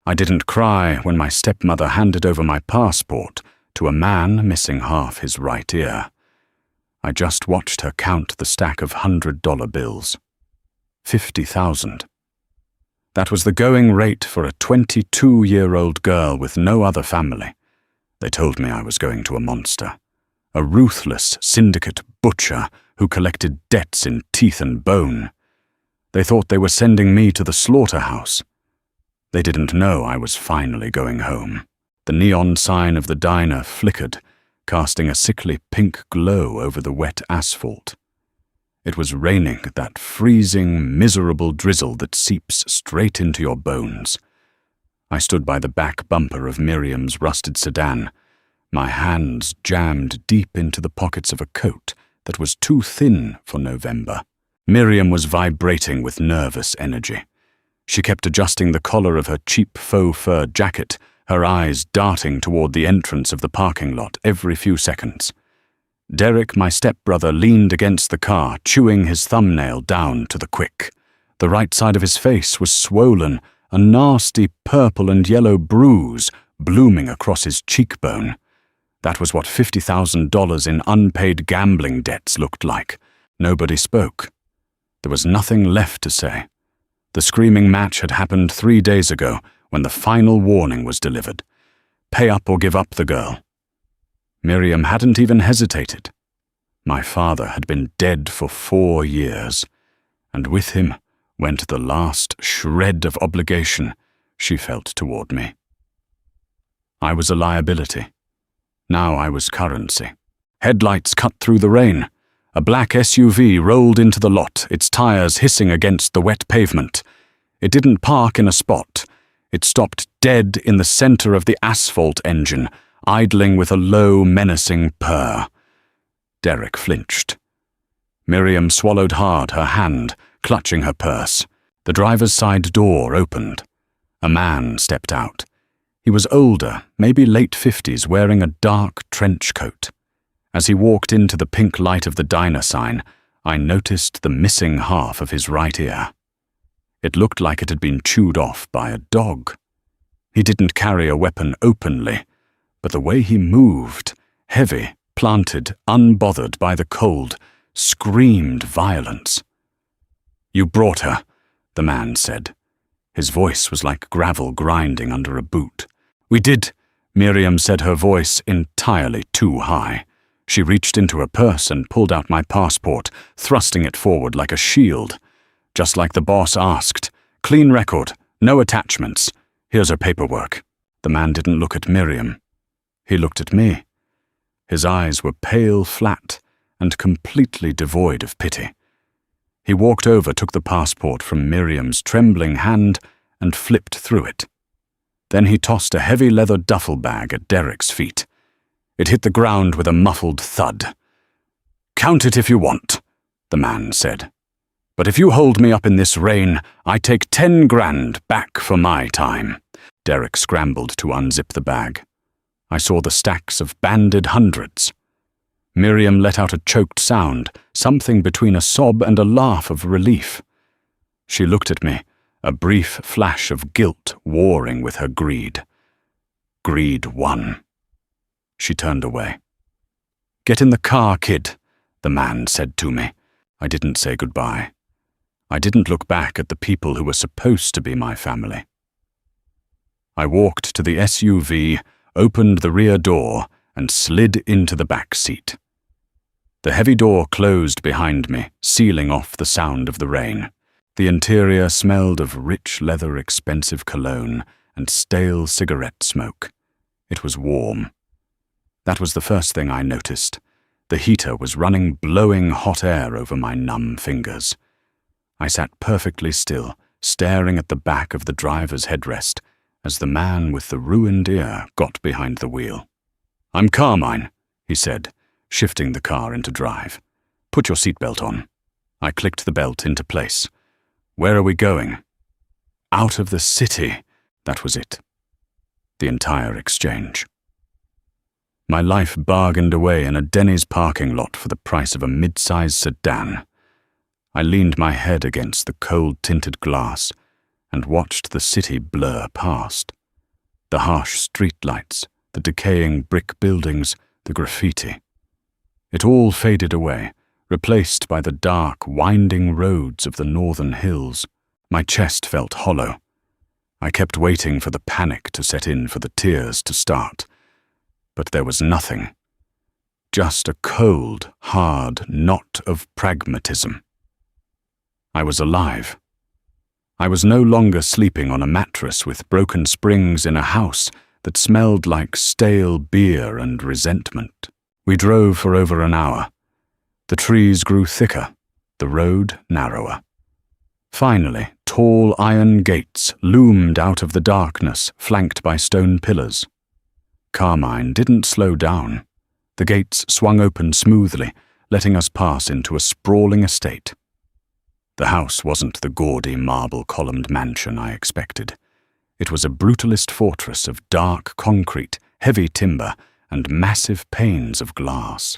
I didn't cry when my stepmother handed over my passport to a man missing half his right ear. I just watched her count the stack of $100 bills. 50,000. That was the going rate for a 22-year-old girl with no other family. They told me I was going to a monster, a ruthless syndicate butcher who collected debts in teeth and bone. They thought they were sending me to the slaughterhouse. They didn't know I was finally going home. The neon sign of the diner flickered, casting a sickly pink glow over the wet asphalt. It was raining, that freezing, miserable drizzle that seeps straight into your bones. I stood by the back bumper of Miriam's rusted sedan, my hands jammed deep into the pockets of a coat that was too thin for November. Miriam was vibrating with nervous energy. She kept adjusting the collar of her cheap faux fur jacket, her eyes darting toward the entrance of the parking lot every few seconds. Derek, my stepbrother, leaned against the car, chewing his thumbnail down to the quick. The right side of his face was swollen, a nasty purple and yellow bruise blooming across his cheekbone. That was what $50,000 in unpaid gambling debts looked like. Nobody spoke. There was nothing left to say. The screaming match had happened 3 days ago when the final warning was delivered. Pay up or give up the girl. Miriam hadn't even hesitated. My father had been dead for 4 years, and with him went the last shred of obligation she felt toward me. I was a liability. Now I was currency. Headlights cut through the rain. A black SUV rolled into the lot, its tires hissing against the wet pavement. It didn't park in a spot. It stopped dead in the center of the asphalt engine, idling with a low, menacing purr. Derek flinched. Miriam swallowed hard, her hand clutching her purse. The driver's side door opened. A man stepped out. He was older, maybe late 50s, wearing a dark trench coat. As he walked into the pink light of the diner sign, I noticed the missing half of his right ear. It looked like it had been chewed off by a dog. He didn't carry a weapon openly, but the way he moved, heavy, planted, unbothered by the cold, screamed violence. "You brought her," the man said. His voice was like gravel grinding under a boot. "We did," Miriam said, her voice entirely too high. She reached into her purse and pulled out my passport, thrusting it forward like a shield. Just like the boss asked. "Clean record, no attachments. Here's her paperwork." The man didn't look at Miriam. He looked at me. His eyes were pale flat and completely devoid of pity. He walked over, took the passport from Miriam's trembling hand, and flipped through it. Then he tossed a heavy leather duffel bag at Derek's feet. It hit the ground with a muffled thud. "Count it if you want," the man said. "But if you hold me up in this rain, I take 10 grand back for my time." Derek scrambled to unzip the bag. I saw the stacks of banded hundreds. Miriam let out a choked sound, something between a sob and a laugh of relief. She looked at me, a brief flash of guilt warring with her greed. Greed won. She turned away. "Get in the car, kid," the man said to me. I didn't say goodbye. I didn't look back at the people who were supposed to be my family. I walked to the SUV, opened the rear door, and slid into the back seat. The heavy door closed behind me, sealing off the sound of the rain. The interior smelled of rich leather, expensive cologne, and stale cigarette smoke. It was warm. That was the first thing I noticed. The heater was running blowing hot air over my numb fingers. I sat perfectly still, staring at the back of the driver's headrest as the man with the ruined ear got behind the wheel. "I'm Carmine," he said, shifting the car into drive. "Put your seatbelt on." I clicked the belt into place. "Where are we going?" Out of the city. That was it. The entire exchange. My life bargained away in a Denny's parking lot for the price of a mid-sized sedan. I leaned my head against the cold-tinted glass and watched the city blur past. The harsh streetlights, the decaying brick buildings, the graffiti. It all faded away, replaced by the dark, winding roads of the northern hills. My chest felt hollow. I kept waiting for the panic to set in, for the tears to start. But there was nothing. Just a cold, hard knot of pragmatism. I was alive. I was no longer sleeping on a mattress with broken springs in a house that smelled like stale beer and resentment. We drove for over an hour. The trees grew thicker, the road narrower. Finally, tall iron gates loomed out of the darkness, flanked by stone pillars. Carmine didn't slow down. The gates swung open smoothly, letting us pass into a sprawling estate. The house wasn't the gaudy marble-columned mansion I expected. It was a brutalist fortress of dark concrete, heavy timber, and massive panes of glass.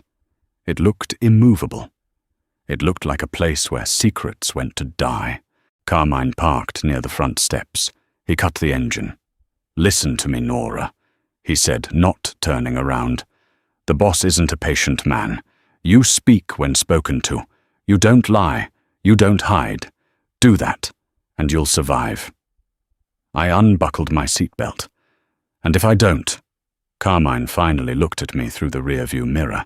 It looked immovable. It looked like a place where secrets went to die. Carmine parked near the front steps. He cut the engine. "Listen to me, Nora," he said, not turning around. "The boss isn't a patient man. You speak when spoken to. You don't lie. You don't hide. Do that, and you'll survive." I unbuckled my seatbelt. "And if I don't?" Carmine finally looked at me through the rearview mirror.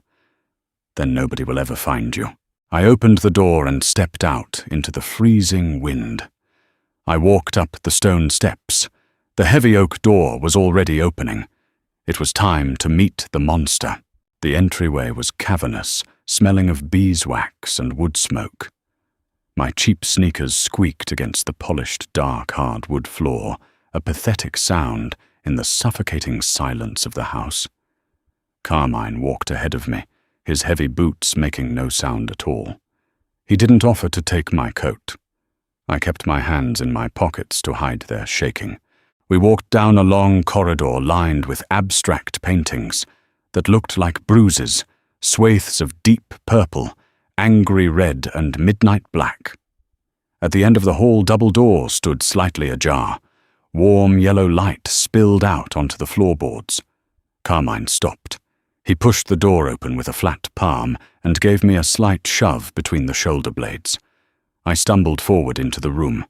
"Then nobody will ever find you." I opened the door and stepped out into the freezing wind. I walked up the stone steps. The heavy oak door was already opening. It was time to meet the monster. The entryway was cavernous, smelling of beeswax and wood smoke. My cheap sneakers squeaked against the polished, dark, hardwood floor, a pathetic sound in the suffocating silence of the house. Carmine walked ahead of me, his heavy boots making no sound at all. He didn't offer to take my coat. I kept my hands in my pockets to hide their shaking. We walked down a long corridor lined with abstract paintings that looked like bruises, swathes of deep purple, angry red, and midnight black. At the end of the hall, double door stood slightly ajar. Warm yellow light spilled out onto the floorboards. Carmine stopped. He pushed the door open with a flat palm and gave me a slight shove between the shoulder blades. I stumbled forward into the room.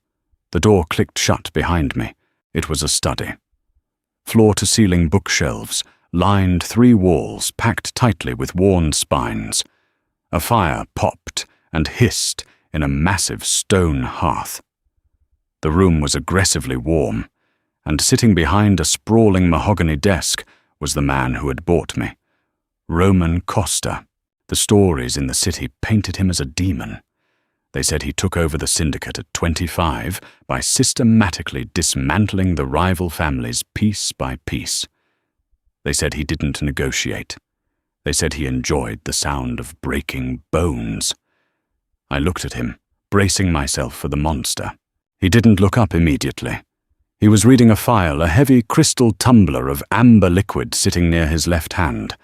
The door clicked shut behind me. It was a study. Floor-to-ceiling bookshelves lined 3 walls packed tightly with worn spines. A fire popped and hissed in a massive stone hearth. The room was aggressively warm, and sitting behind a sprawling mahogany desk was the man who had bought me. Roman Costa. The stories in the city painted him as a demon. They said he took over the syndicate at 25 by systematically dismantling the rival families piece by piece. They said he didn't negotiate. They said he enjoyed the sound of breaking bones. I looked at him, bracing myself for the monster. He didn't look up immediately. He was reading a file, a heavy crystal tumbler of amber liquid sitting near his left hand.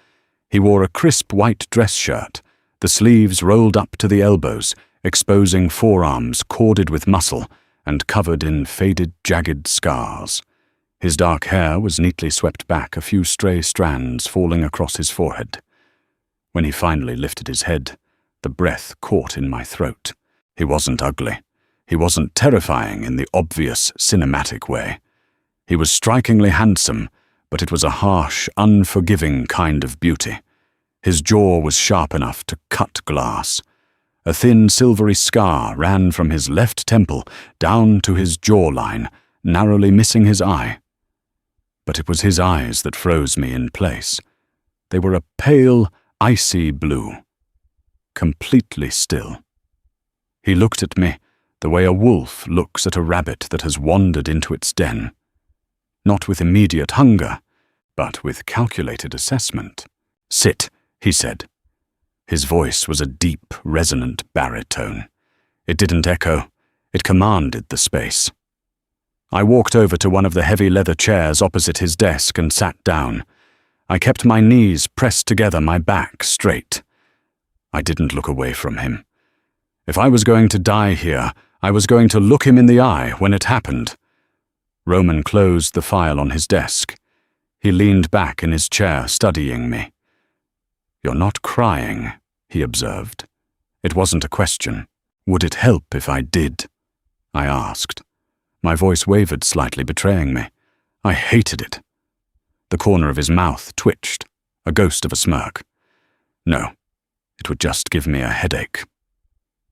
He wore a crisp white dress shirt, the sleeves rolled up to the elbows, exposing forearms corded with muscle and covered in faded, jagged scars. His dark hair was neatly swept back, a few stray strands falling across his forehead. When he finally lifted his head, the breath caught in my throat. He wasn't ugly. He wasn't terrifying in the obvious, cinematic way. He was strikingly handsome, but it was a harsh, unforgiving kind of beauty. His jaw was sharp enough to cut glass. A thin, silvery scar ran from his left temple down to his jawline, narrowly missing his eye. But it was his eyes that froze me in place. They were a pale, icy blue, completely still. He looked at me the way a wolf looks at a rabbit that has wandered into its den. Not with immediate hunger, but with calculated assessment. "Sit," he said. His voice was a deep, resonant baritone. It didn't echo. It commanded the space. I walked over to one of the heavy leather chairs opposite his desk and sat down. I kept my knees pressed together, my back straight. I didn't look away from him. If I was going to die here, I was going to look him in the eye when it happened. Roman closed the file on his desk. He leaned back in his chair, studying me. "You're not crying," he observed. It wasn't a question. "Would it help if I did?" I asked. My voice wavered slightly, betraying me. I hated it. The corner of his mouth twitched, a ghost of a smirk. "No, it would just give me a headache."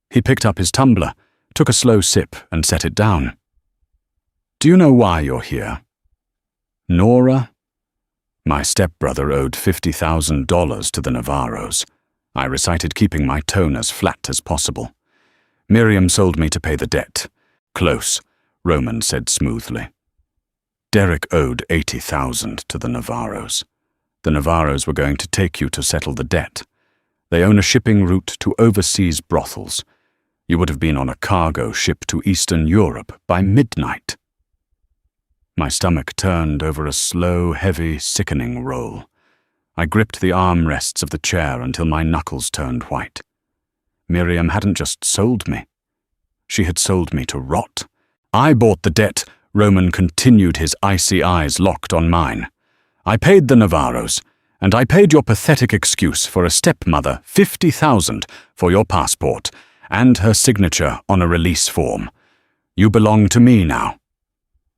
He picked up his tumbler, took a slow sip, and set it down. "Do you know why you're here?" "Nora?" My stepbrother owed $50,000 to the Navarros. I recited, keeping my tone as flat as possible. "Miriam sold me to pay the debt." "Close," Roman said smoothly. "Derek owed $80,000 to the Navarros. The Navarros were going to take you to settle the debt. They own a shipping route to overseas brothels. You would have been on a cargo ship to Eastern Europe by midnight." My stomach turned over a slow, heavy, sickening roll. I gripped the armrests of the chair until my knuckles turned white. Miriam hadn't just sold me. She had sold me to rot. "I bought the debt," Roman continued, his icy eyes locked on mine. "I paid the Navarros, and I paid your pathetic excuse for a stepmother $50,000 for your passport and her signature on a release form. You belong to me now."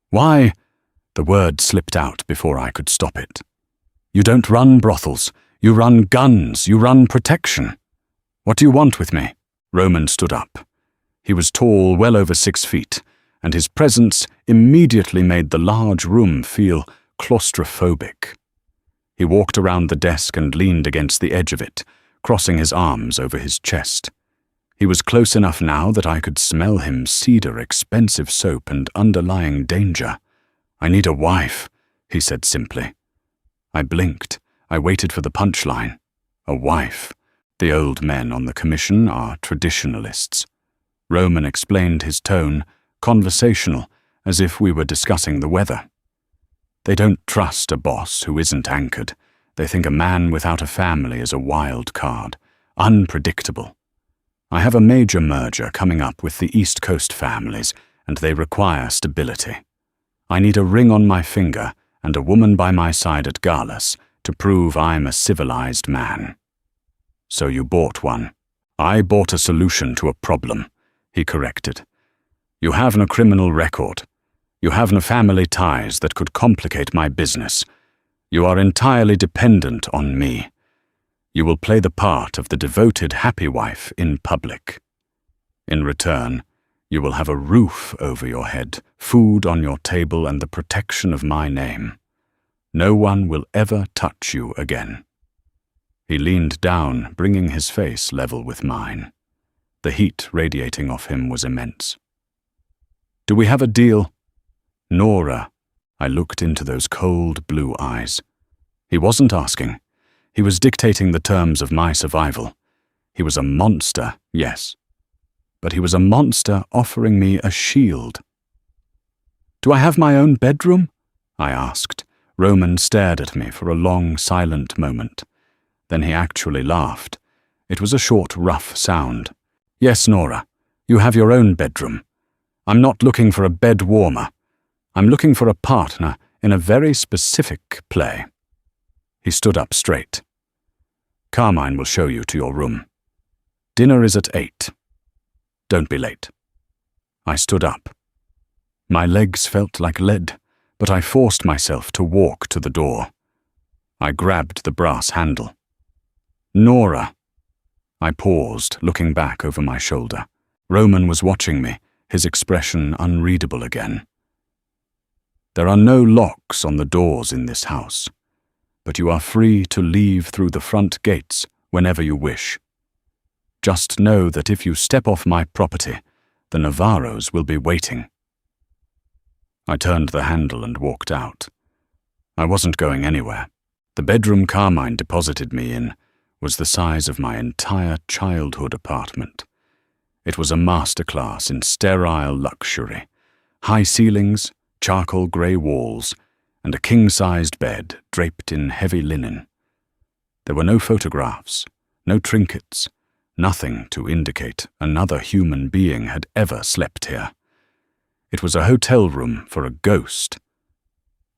"Why?" The word slipped out before I could stop it. "You don't run brothels. You run guns. You run protection. What do you want with me?" Roman stood up. He was tall, well over 6 feet, and his presence immediately made the large room feel claustrophobic. He walked around the desk and leaned against the edge of it, crossing his arms over his chest. He was close enough now that I could smell him cedar, expensive soap, and underlying danger. "I need a wife," he said simply. I blinked. I waited for the punchline. A wife. The old men on the commission are traditionalists. Roman explained, his tone conversational, as if we were discussing the weather. "They don't trust a boss who isn't anchored. They think a man without a family is a wild card, unpredictable. I have a major merger coming up with the East Coast families, and they require stability. I need a ring on my finger and a woman by my side at galas to prove I'm a civilized man." "So you bought one." "I bought a solution to a problem," he corrected. "You have no criminal record. You have no family ties that could complicate my business. You are entirely dependent on me. You will play the part of the devoted happy wife in public. In return, you will have a roof over your head, food on your table, and the protection of my name. No one will ever touch you again." He leaned down, bringing his face level with mine. The heat radiating off him was immense. "Do we have a deal?" "Nora." I looked into those cold blue eyes. He wasn't asking. He was dictating the terms of my survival. He was a monster, yes. But he was a monster offering me a shield. "Do I have my own bedroom?" I asked. Roman stared at me for a long, silent moment. Then he actually laughed. It was a short, rough sound. "Yes, Nora, you have your own bedroom. I'm not looking for a bed warmer. I'm looking for a partner in a very specific play." He stood up straight. "Carmine will show you to your room. Dinner is at 8. Don't be late." I stood up. My legs felt like lead, but I forced myself to walk to the door. I grabbed the brass handle. "Nora." I paused, looking back over my shoulder. Roman was watching me, his expression unreadable again. "There are no locks on the doors in this house, but you are free to leave through the front gates whenever you wish. Just know that if you step off my property, the Navarros will be waiting." I turned the handle and walked out. I wasn't going anywhere. The bedroom Carmine deposited me in was the size of my entire childhood apartment. It was a masterclass in sterile luxury, high ceilings, charcoal grey walls, and a king-sized bed draped in heavy linen. There were no photographs, no trinkets, nothing to indicate another human being had ever slept here. It was a hotel room for a ghost.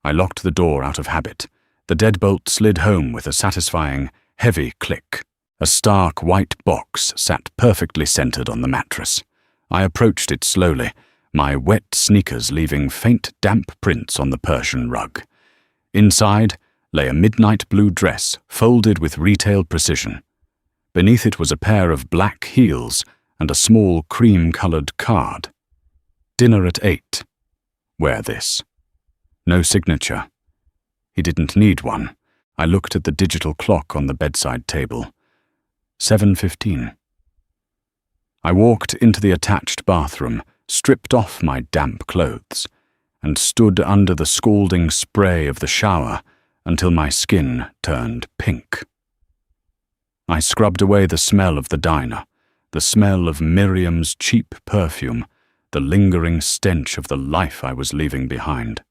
I locked the door out of habit, The deadbolt slid home with a satisfying, heavy click. A stark white box sat perfectly centered on the mattress. I approached it slowly, my wet sneakers leaving faint damp prints on the Persian rug. Inside lay a midnight blue dress folded with retail precision. Beneath it was a pair of black heels and a small cream-colored card. Dinner at 8. Wear this. No signature. He didn't need one. I looked at the digital clock on the bedside table. 7:15. I walked into the attached bathroom, stripped off my damp clothes, and stood under the scalding spray of the shower until my skin turned pink. I scrubbed away the smell of the diner, the smell of Miriam's cheap perfume, the lingering stench of the life I was leaving behind.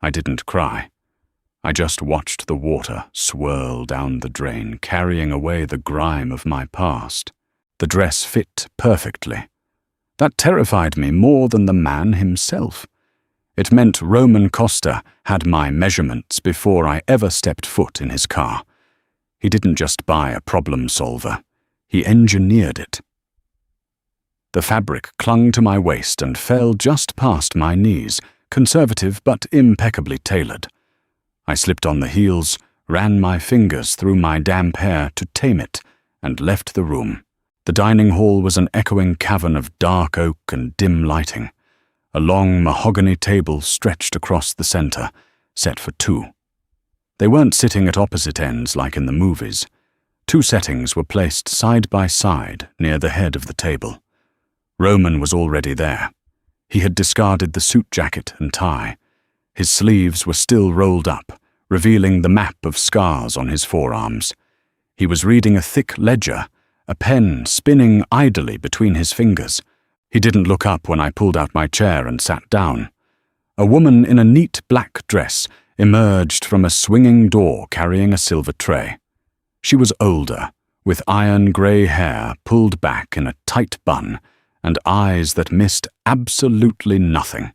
I didn't cry. I just watched the water swirl down the drain, carrying away the grime of my past. The dress fit perfectly. That terrified me more than the man himself. It meant Roman Costa had my measurements before I ever stepped foot in his car. He didn't just buy a problem solver. He engineered it. The fabric clung to my waist and fell just past my knees, conservative but impeccably tailored. I slipped on the heels, ran my fingers through my damp hair to tame it, and left the room. The dining hall was an echoing cavern of dark oak and dim lighting. A long mahogany table stretched across the center, set for two. They weren't sitting at opposite ends like in the movies. Two settings were placed side by side near the head of the table. Roman was already there. He had discarded the suit jacket and tie. His sleeves were still rolled up, revealing the map of scars on his forearms. He was reading a thick ledger, a pen spinning idly between his fingers. He didn't look up when I pulled out my chair and sat down. A woman in a neat black dress emerged from a swinging door carrying a silver tray. She was older, with iron grey hair pulled back in a tight bun and eyes that missed absolutely nothing.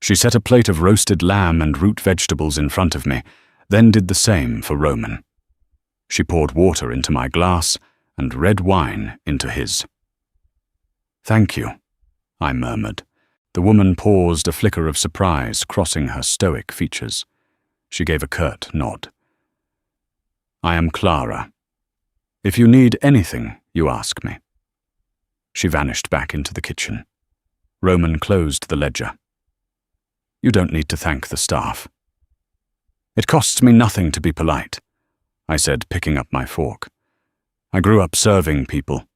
She set a plate of roasted lamb and root vegetables in front of me, then did the same for Roman. She poured water into my glass and red wine into his. "Thank you," I murmured. The woman paused, a flicker of surprise crossing her stoic features. She gave a curt nod. "I am Clara. If you need anything, you ask me." She vanished back into the kitchen. Roman closed the ledger. "You don't need to thank the staff." "It costs me nothing to be polite," I said, picking up my fork. "I grew up serving people.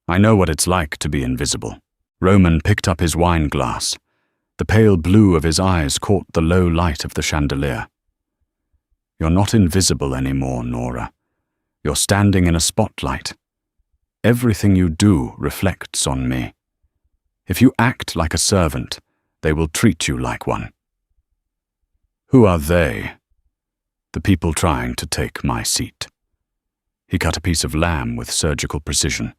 I know what it's like to be invisible." Roman picked up his wine glass. The pale blue of his eyes caught the low light of the chandelier. "You're not invisible anymore, Nora. You're standing in a spotlight. Everything you do reflects on me. If you act like a servant, they will treat you like one." "Who are they?" "The people trying to take my seat." He cut a piece of lamb with surgical precision.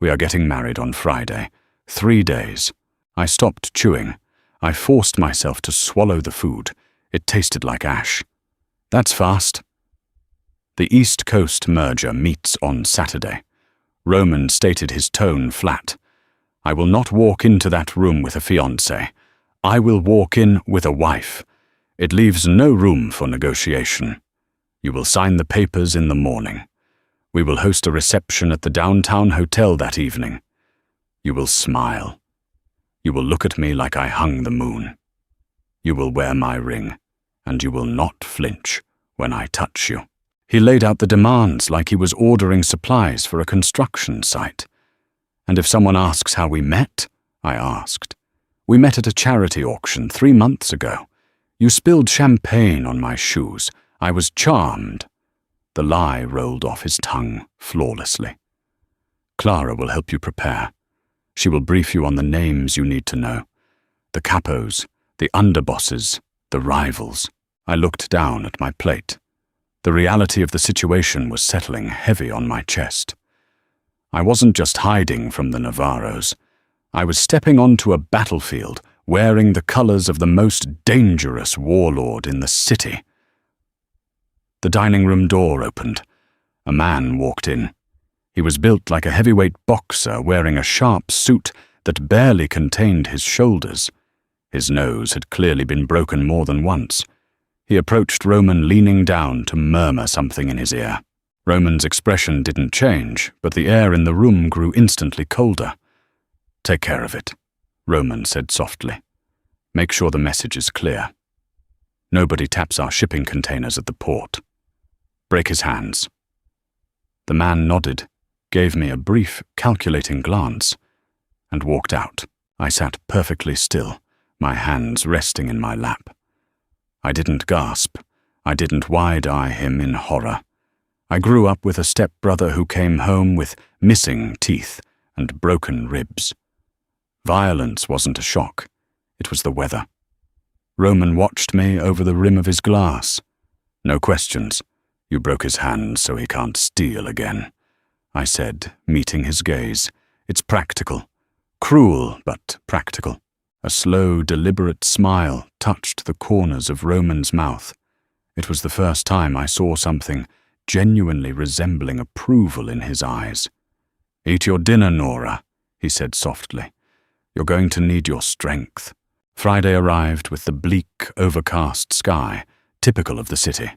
"We are getting married on Friday. 3 days." I stopped chewing. I forced myself to swallow the food. It tasted like ash. "That's fast." "The East Coast merger meets on Saturday." Roman stated his tone flat. "I will not walk into that room with a fiancé. I will walk in with a wife. It leaves no room for negotiation. You will sign the papers in the morning. We will host a reception at the downtown hotel that evening. You will smile. You will look at me like I hung the moon. You will wear my ring, and you will not flinch when I touch you." He laid out the demands like he was ordering supplies for a construction site. "And if someone asks how we met?" I asked. "We met at a charity auction 3 months ago. You spilled champagne on my shoes. I was charmed." The lie rolled off his tongue flawlessly. "Clara will help you prepare. She will brief you on the names you need to know. The capos, the underbosses, the rivals." I looked down at my plate. The reality of the situation was settling heavy on my chest. I wasn't just hiding from the Navarros. I was stepping onto a battlefield wearing the colors of the most dangerous warlord in the city. The dining room door opened. A man walked in. He was built like a heavyweight boxer wearing a sharp suit that barely contained his shoulders. His nose had clearly been broken more than once. He approached Roman leaning down to murmur something in his ear. Roman's expression didn't change, but the air in the room grew instantly colder. "Take care of it," Roman said softly. "Make sure the message is clear. Nobody taps our shipping containers at the port. Break his hands." The man nodded, gave me a brief, calculating glance, and walked out. I sat perfectly still, my hands resting in my lap. I didn't gasp. I didn't wide-eye him in horror. I grew up with a stepbrother who came home with missing teeth and broken ribs. Violence wasn't a shock. It was the weather. Roman watched me over the rim of his glass. "No questions. You broke his hand so he can't steal again," I said, meeting his gaze. "It's practical. Cruel, but practical." A slow, deliberate smile touched the corners of Roman's mouth. It was the first time I saw something genuinely resembling approval in his eyes. "Eat your dinner, Nora," he said softly. "You're going to need your strength." Friday arrived with the bleak, overcast sky, typical of the city.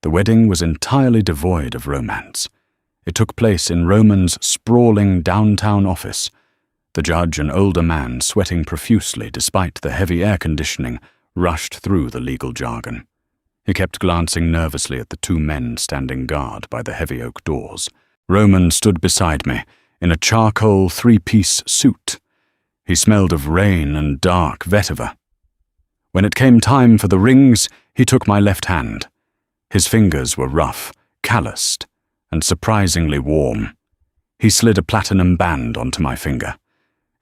The wedding was entirely devoid of romance. It took place in Roman's sprawling downtown office. The judge, an older man sweating profusely despite the heavy air conditioning, rushed through the legal jargon. He kept glancing nervously at the two men standing guard by the heavy oak doors. Roman stood beside me, in a charcoal three-piece suit. He smelled of rain and dark vetiver. When it came time for the rings, he took my left hand. His fingers were rough, calloused, and surprisingly warm. He slid a platinum band onto my finger.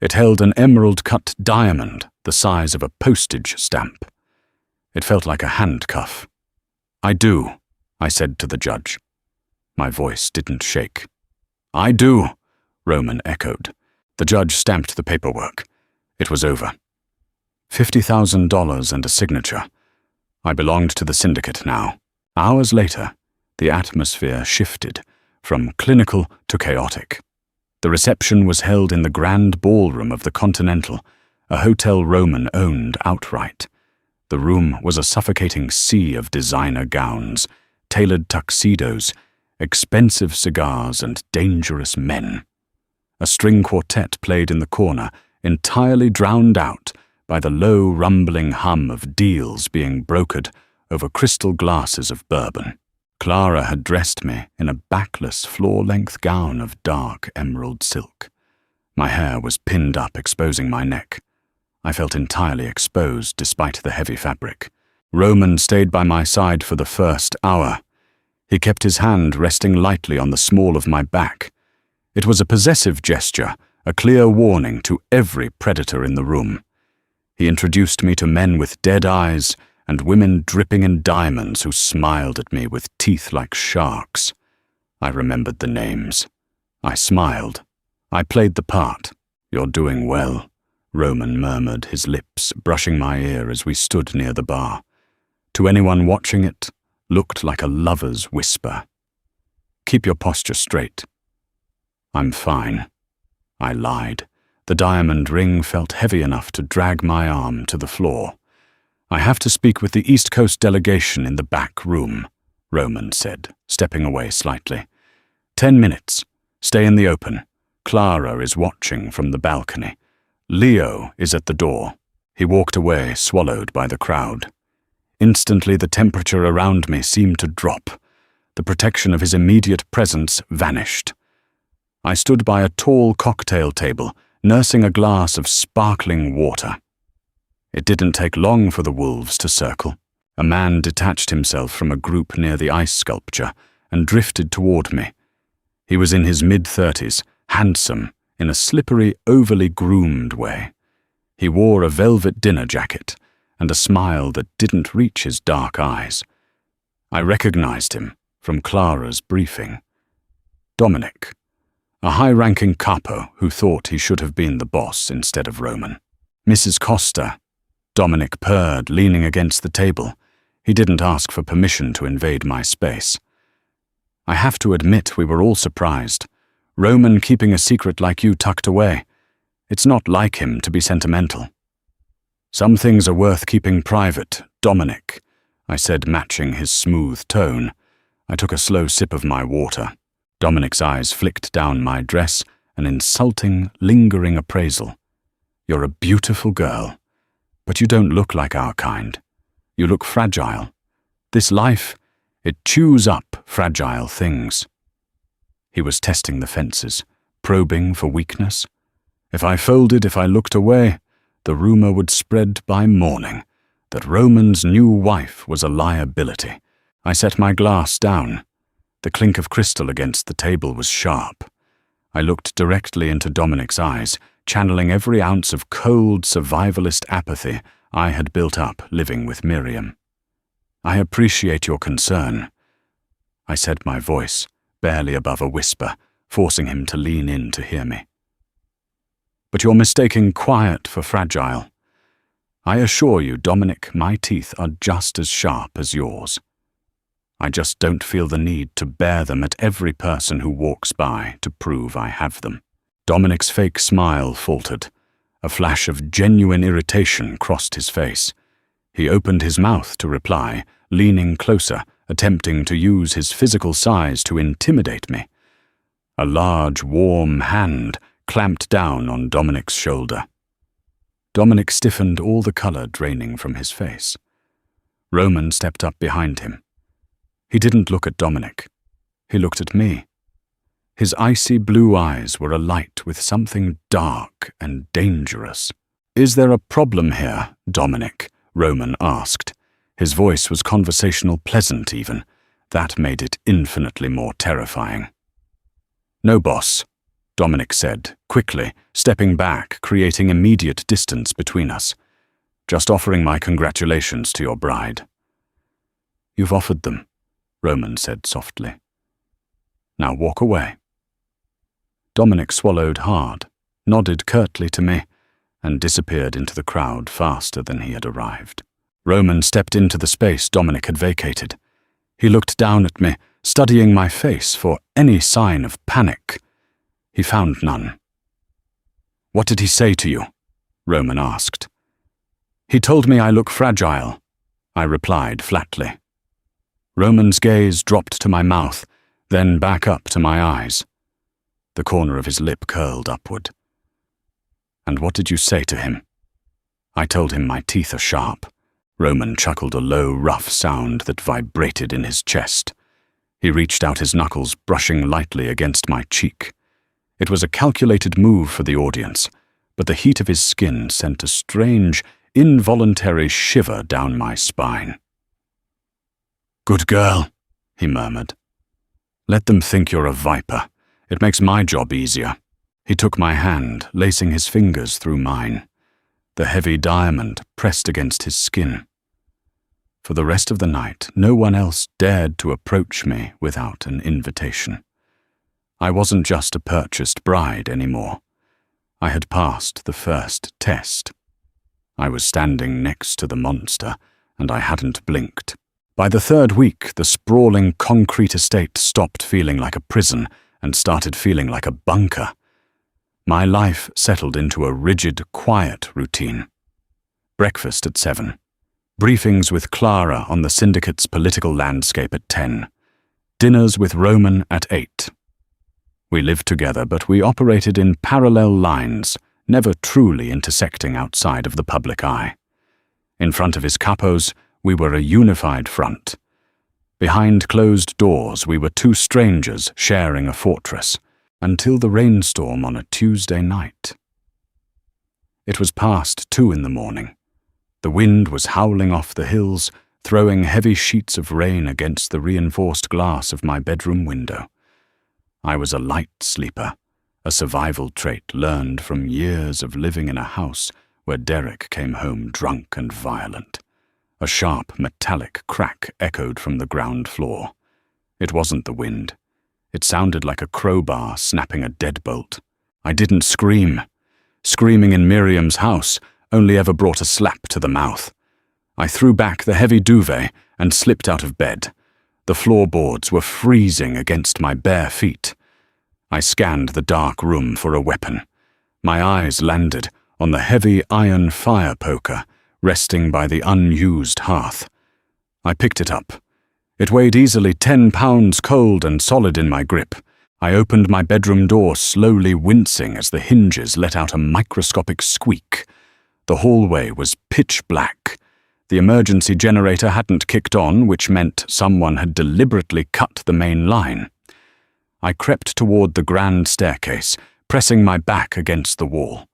It held an emerald-cut diamond the size of a postage stamp. It felt like a handcuff. "I do," I said to the judge. My voice didn't shake. "I do," Roman echoed. The judge stamped the paperwork. It was over. $50,000 and a signature. I belonged to the syndicate now. Hours later, the atmosphere shifted from clinical to chaotic. The reception was held in the grand ballroom of the Continental, a hotel Roman owned outright. The room was a suffocating sea of designer gowns, tailored tuxedos, expensive cigars, and dangerous men. A string quartet played in the corner, entirely drowned out by the low, rumbling hum of deals being brokered over crystal glasses of bourbon. Clara had dressed me in a backless, floor-length gown of dark emerald silk. My hair was pinned up, exposing my neck. I felt entirely exposed despite the heavy fabric. Roman stayed by my side for the first hour. He kept his hand resting lightly on the small of my back. It was a possessive gesture, a clear warning to every predator in the room. He introduced me to men with dead eyes and women dripping in diamonds who smiled at me with teeth like sharks. I remembered the names. I smiled. I played the part. "You're doing well," Roman murmured, his lips brushing my ear as we stood near the bar. To anyone watching it, looked like a lover's whisper. "Keep your posture straight." "I'm fine." I lied. The diamond ring felt heavy enough to drag my arm to the floor. "I have to speak with the East Coast delegation in the back room," Roman said, stepping away slightly. 10 minutes. Stay in the open. Clara is watching from the balcony. Leo is at the door." He walked away, swallowed by the crowd. Instantly, the temperature around me seemed to drop. The protection of his immediate presence vanished. I stood by a tall cocktail table, nursing a glass of sparkling water. It didn't take long for the wolves to circle. A man detached himself from a group near the ice sculpture and drifted toward me. He was in his mid-30s, handsome, in a slippery, overly groomed way. He wore a velvet dinner jacket and a smile that didn't reach his dark eyes. I recognized him from Clara's briefing. Dominic, a high-ranking capo who thought he should have been the boss instead of Roman. "Mrs. Costa," Dominic purred, leaning against the table. He didn't ask for permission to invade my space. I have to admit we were all surprised. Roman keeping a secret like you tucked away. It's not like him to be sentimental. Some things are worth keeping private, Dominic, I said, matching his smooth tone. I took a slow sip of my water. Dominic's eyes flicked down my dress, an insulting, lingering appraisal. You're a beautiful girl, but you don't look like our kind. You look fragile. This life, it chews up fragile things. He was testing the fences, probing for weakness. If I folded, if I looked away, the rumor would spread by morning that Roman's new wife was a liability. I set my glass down. The clink of crystal against the table was sharp. I looked directly into Dominic's eyes, channeling every ounce of cold, survivalist apathy I had built up living with Miriam. I appreciate your concern, I said, my voice barely above a whisper, forcing him to lean in to hear me. But you're mistaking quiet for fragile. I assure you, Dominic, my teeth are just as sharp as yours. I just don't feel the need to bare them at every person who walks by to prove I have them. Dominic's fake smile faltered. A flash of genuine irritation crossed his face. He opened his mouth to reply, leaning closer, attempting to use his physical size to intimidate me. A large, warm hand clamped down on Dominic's shoulder. Dominic stiffened, all the color draining from his face. Roman stepped up behind him. He didn't look at Dominic. He looked at me. His icy blue eyes were alight with something dark and dangerous. "Is there a problem here, Dominic?" Roman asked. His voice was conversational, pleasant even. That made it infinitely more terrifying. "No, boss," Dominic said, quickly, stepping back, creating immediate distance between us. "Just offering my congratulations to your bride." "You've offered them," Roman said softly. "Now walk away." Dominic swallowed hard, nodded curtly to me, and disappeared into the crowd faster than he had arrived. Roman stepped into the space Dominic had vacated. He looked down at me, studying my face for any sign of panic. He found none. "What did he say to you?" Roman asked. "He told me I look fragile," I replied flatly. Roman's gaze dropped to my mouth, then back up to my eyes. The corner of his lip curled upward. "And what did you say to him?" "I told him my teeth are sharp." Roman chuckled a low, rough sound that vibrated in his chest. He reached out his knuckles, brushing lightly against my cheek. It was a calculated move for the audience, but the heat of his skin sent a strange, involuntary shiver down my spine. "Good girl," he murmured. "Let them think you're a viper. It makes my job easier." He took my hand, lacing his fingers through mine. The heavy diamond pressed against his skin. For the rest of the night, no one else dared to approach me without an invitation. I wasn't just a purchased bride anymore. I had passed the first test. I was standing next to the monster, and I hadn't blinked. By the third week, the sprawling concrete estate stopped feeling like a prison and started feeling like a bunker. My life settled into a rigid, quiet routine. Breakfast at 7. Briefings with Clara on the syndicate's political landscape at 10. Dinners with Roman at 8. We lived together, but we operated in parallel lines, never truly intersecting outside of the public eye. In front of his capos, we were a unified front. Behind closed doors, we were two strangers sharing a fortress, until the rainstorm on a Tuesday night. It was past 2 in the morning. The wind was howling off the hills, throwing heavy sheets of rain against the reinforced glass of my bedroom window. I was a light sleeper, a survival trait learned from years of living in a house where Derek came home drunk and violent. A sharp, metallic crack echoed from the ground floor. It wasn't the wind. It sounded like a crowbar snapping a deadbolt. I didn't scream. Screaming in Miriam's house only ever brought a slap to the mouth. I threw back the heavy duvet and slipped out of bed. The floorboards were freezing against my bare feet. I scanned the dark room for a weapon. My eyes landed on the heavy iron fire poker resting by the unused hearth. I picked it up. It weighed easily 10 pounds cold and solid in my grip. I opened my bedroom door, slowly wincing as the hinges let out a microscopic squeak. The hallway was pitch black. The emergency generator hadn't kicked on, which meant someone had deliberately cut the main line. I crept toward the grand staircase, pressing my back against the wall.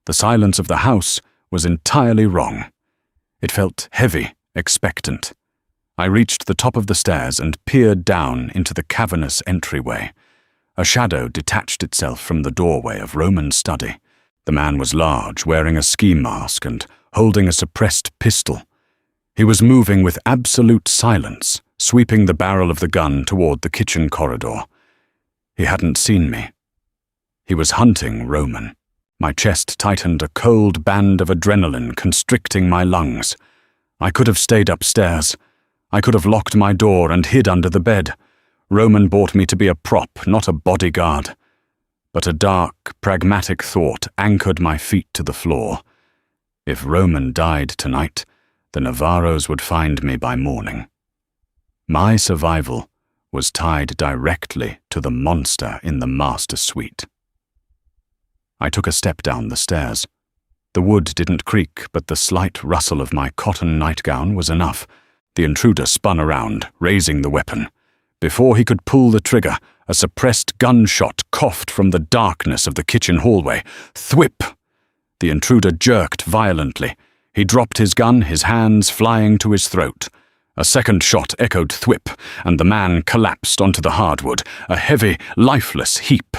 The silence of the house was entirely wrong. It felt heavy, expectant. I reached the top of the stairs and peered down into the cavernous entryway. A shadow detached itself from the doorway of Roman's study. The man was large, wearing a ski mask and holding a suppressed pistol. He was moving with absolute silence, sweeping the barrel of the gun toward the kitchen corridor. He hadn't seen me. He was hunting Roman. My chest tightened, a cold band of adrenaline constricting my lungs. I could have stayed upstairs. I could have locked my door and hid under the bed. Roman bought me to be a prop, not a bodyguard. But a dark, pragmatic thought anchored my feet to the floor. If Roman died tonight, the Navarros would find me by morning. My survival was tied directly to the monster in the master suite. I took a step down the stairs. The wood didn't creak, but the slight rustle of my cotton nightgown was enough. The intruder spun around, raising the weapon. Before he could pull the trigger, a suppressed gunshot coughed from the darkness of the kitchen hallway. Thwip! The intruder jerked violently. He dropped his gun, his hands flying to his throat. A second shot echoed thwip, and the man collapsed onto the hardwood, a heavy, lifeless heap.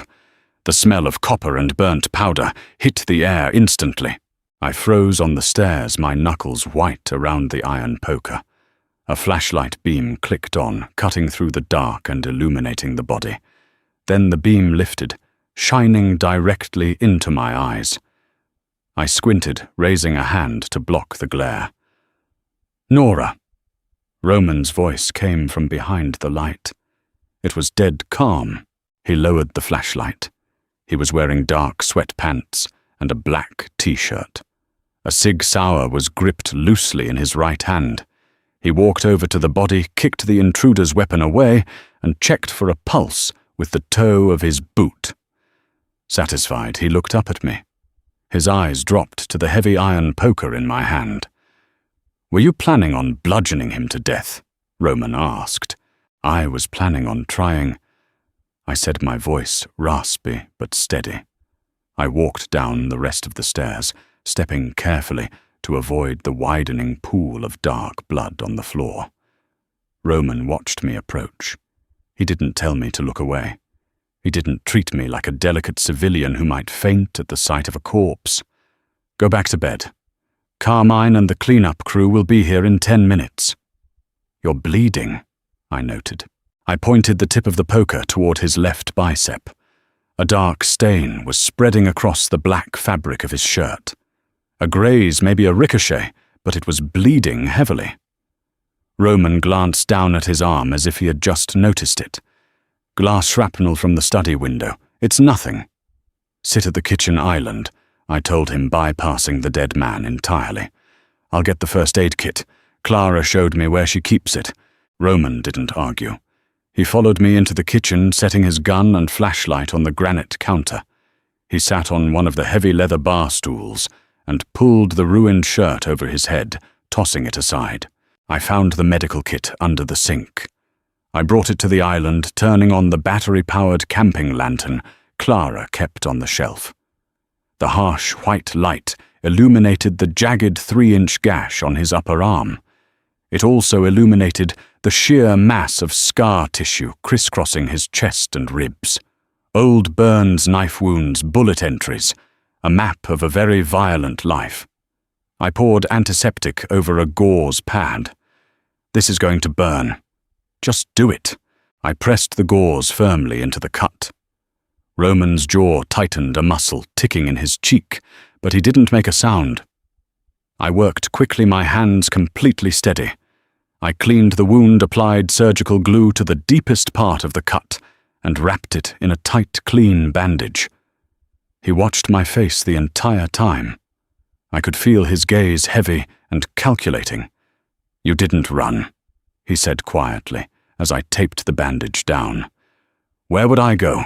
The smell of copper and burnt powder hit the air instantly. I froze on the stairs, my knuckles white around the iron poker. A flashlight beam clicked on, cutting through the dark and illuminating the body. Then the beam lifted, shining directly into my eyes. I squinted, raising a hand to block the glare. "Nora." Roman's voice came from behind the light. It was dead calm. He lowered the flashlight. He was wearing dark sweatpants and a black t-shirt. A Sig Sauer was gripped loosely in his right hand. He walked over to the body, kicked the intruder's weapon away, and checked for a pulse with the toe of his boot. Satisfied, he looked up at me. His eyes dropped to the heavy iron poker in my hand. "Were you planning on bludgeoning him to death?" Roman asked. I was planning on trying. I said, my voice raspy but steady. I walked down the rest of the stairs, stepping carefully to avoid the widening pool of dark blood on the floor. Roman watched me approach. He didn't tell me to look away. He didn't treat me like a delicate civilian who might faint at the sight of a corpse. "Go back to bed. Carmine and the cleanup crew will be here in 10 minutes. "You're bleeding," I noted. I pointed the tip of the poker toward his left bicep. A dark stain was spreading across the black fabric of his shirt. A graze, maybe a ricochet, but it was bleeding heavily. Roman glanced down at his arm as if he had just noticed it. "Glass shrapnel from the study window. It's nothing." "Sit at the kitchen island," I told him, bypassing the dead man entirely. "I'll get the first aid kit. Clara showed me where she keeps it." Roman didn't argue. He followed me into the kitchen, setting his gun and flashlight on the granite counter. He sat on one of the heavy leather bar stools and pulled the ruined shirt over his head, tossing it aside. I found the medical kit under the sink. I brought it to the island, turning on the battery-powered camping lantern Clara kept on the shelf. The harsh white light illuminated the jagged 3-inch gash on his upper arm. It also illuminated the sheer mass of scar tissue crisscrossing his chest and ribs. Old burns, knife wounds, bullet entries, a map of a very violent life. I poured antiseptic over a gauze pad. "This is going to burn. Just do it." I pressed the gauze firmly into the cut. Roman's jaw tightened, a muscle ticking in his cheek, but he didn't make a sound. I worked quickly, my hands completely steady. I cleaned the wound, applied surgical glue to the deepest part of the cut, and wrapped it in a tight, clean bandage. He watched my face the entire time. I could feel his gaze heavy and calculating. "You didn't run," he said quietly as I taped the bandage down. "Where would I go?"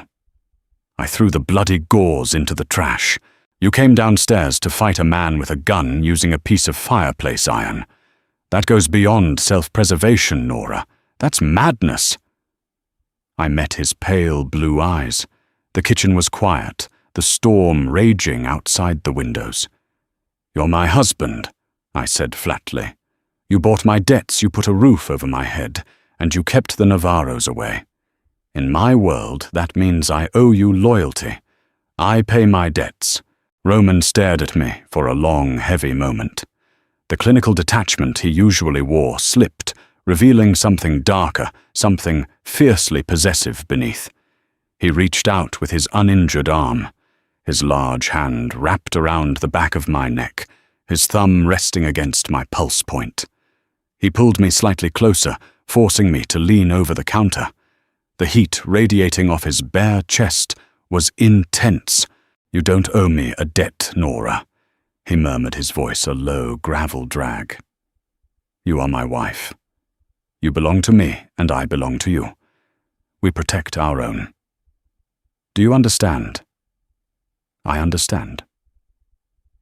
I threw the bloody gauze into the trash. "You came downstairs to fight a man with a gun using a piece of fireplace iron. That goes beyond self-preservation, Nora. That's madness." I met his pale blue eyes. The kitchen was quiet, the storm raging outside the windows. "You're my husband," I said flatly. "You bought my debts, you put a roof over my head, and you kept the Navarros away. In my world, that means I owe you loyalty. I pay my debts." Roman stared at me for a long, heavy moment. The clinical detachment he usually wore slipped, revealing something darker, something fiercely possessive beneath. He reached out with his uninjured arm, his large hand wrapped around the back of my neck, his thumb resting against my pulse point. He pulled me slightly closer, forcing me to lean over the counter. The heat radiating off his bare chest was intense. "You don't owe me a debt, Nora," he murmured, his voice a low gravel drag. "You are my wife. You belong to me, and I belong to you. We protect our own. Do you understand?" "I understand."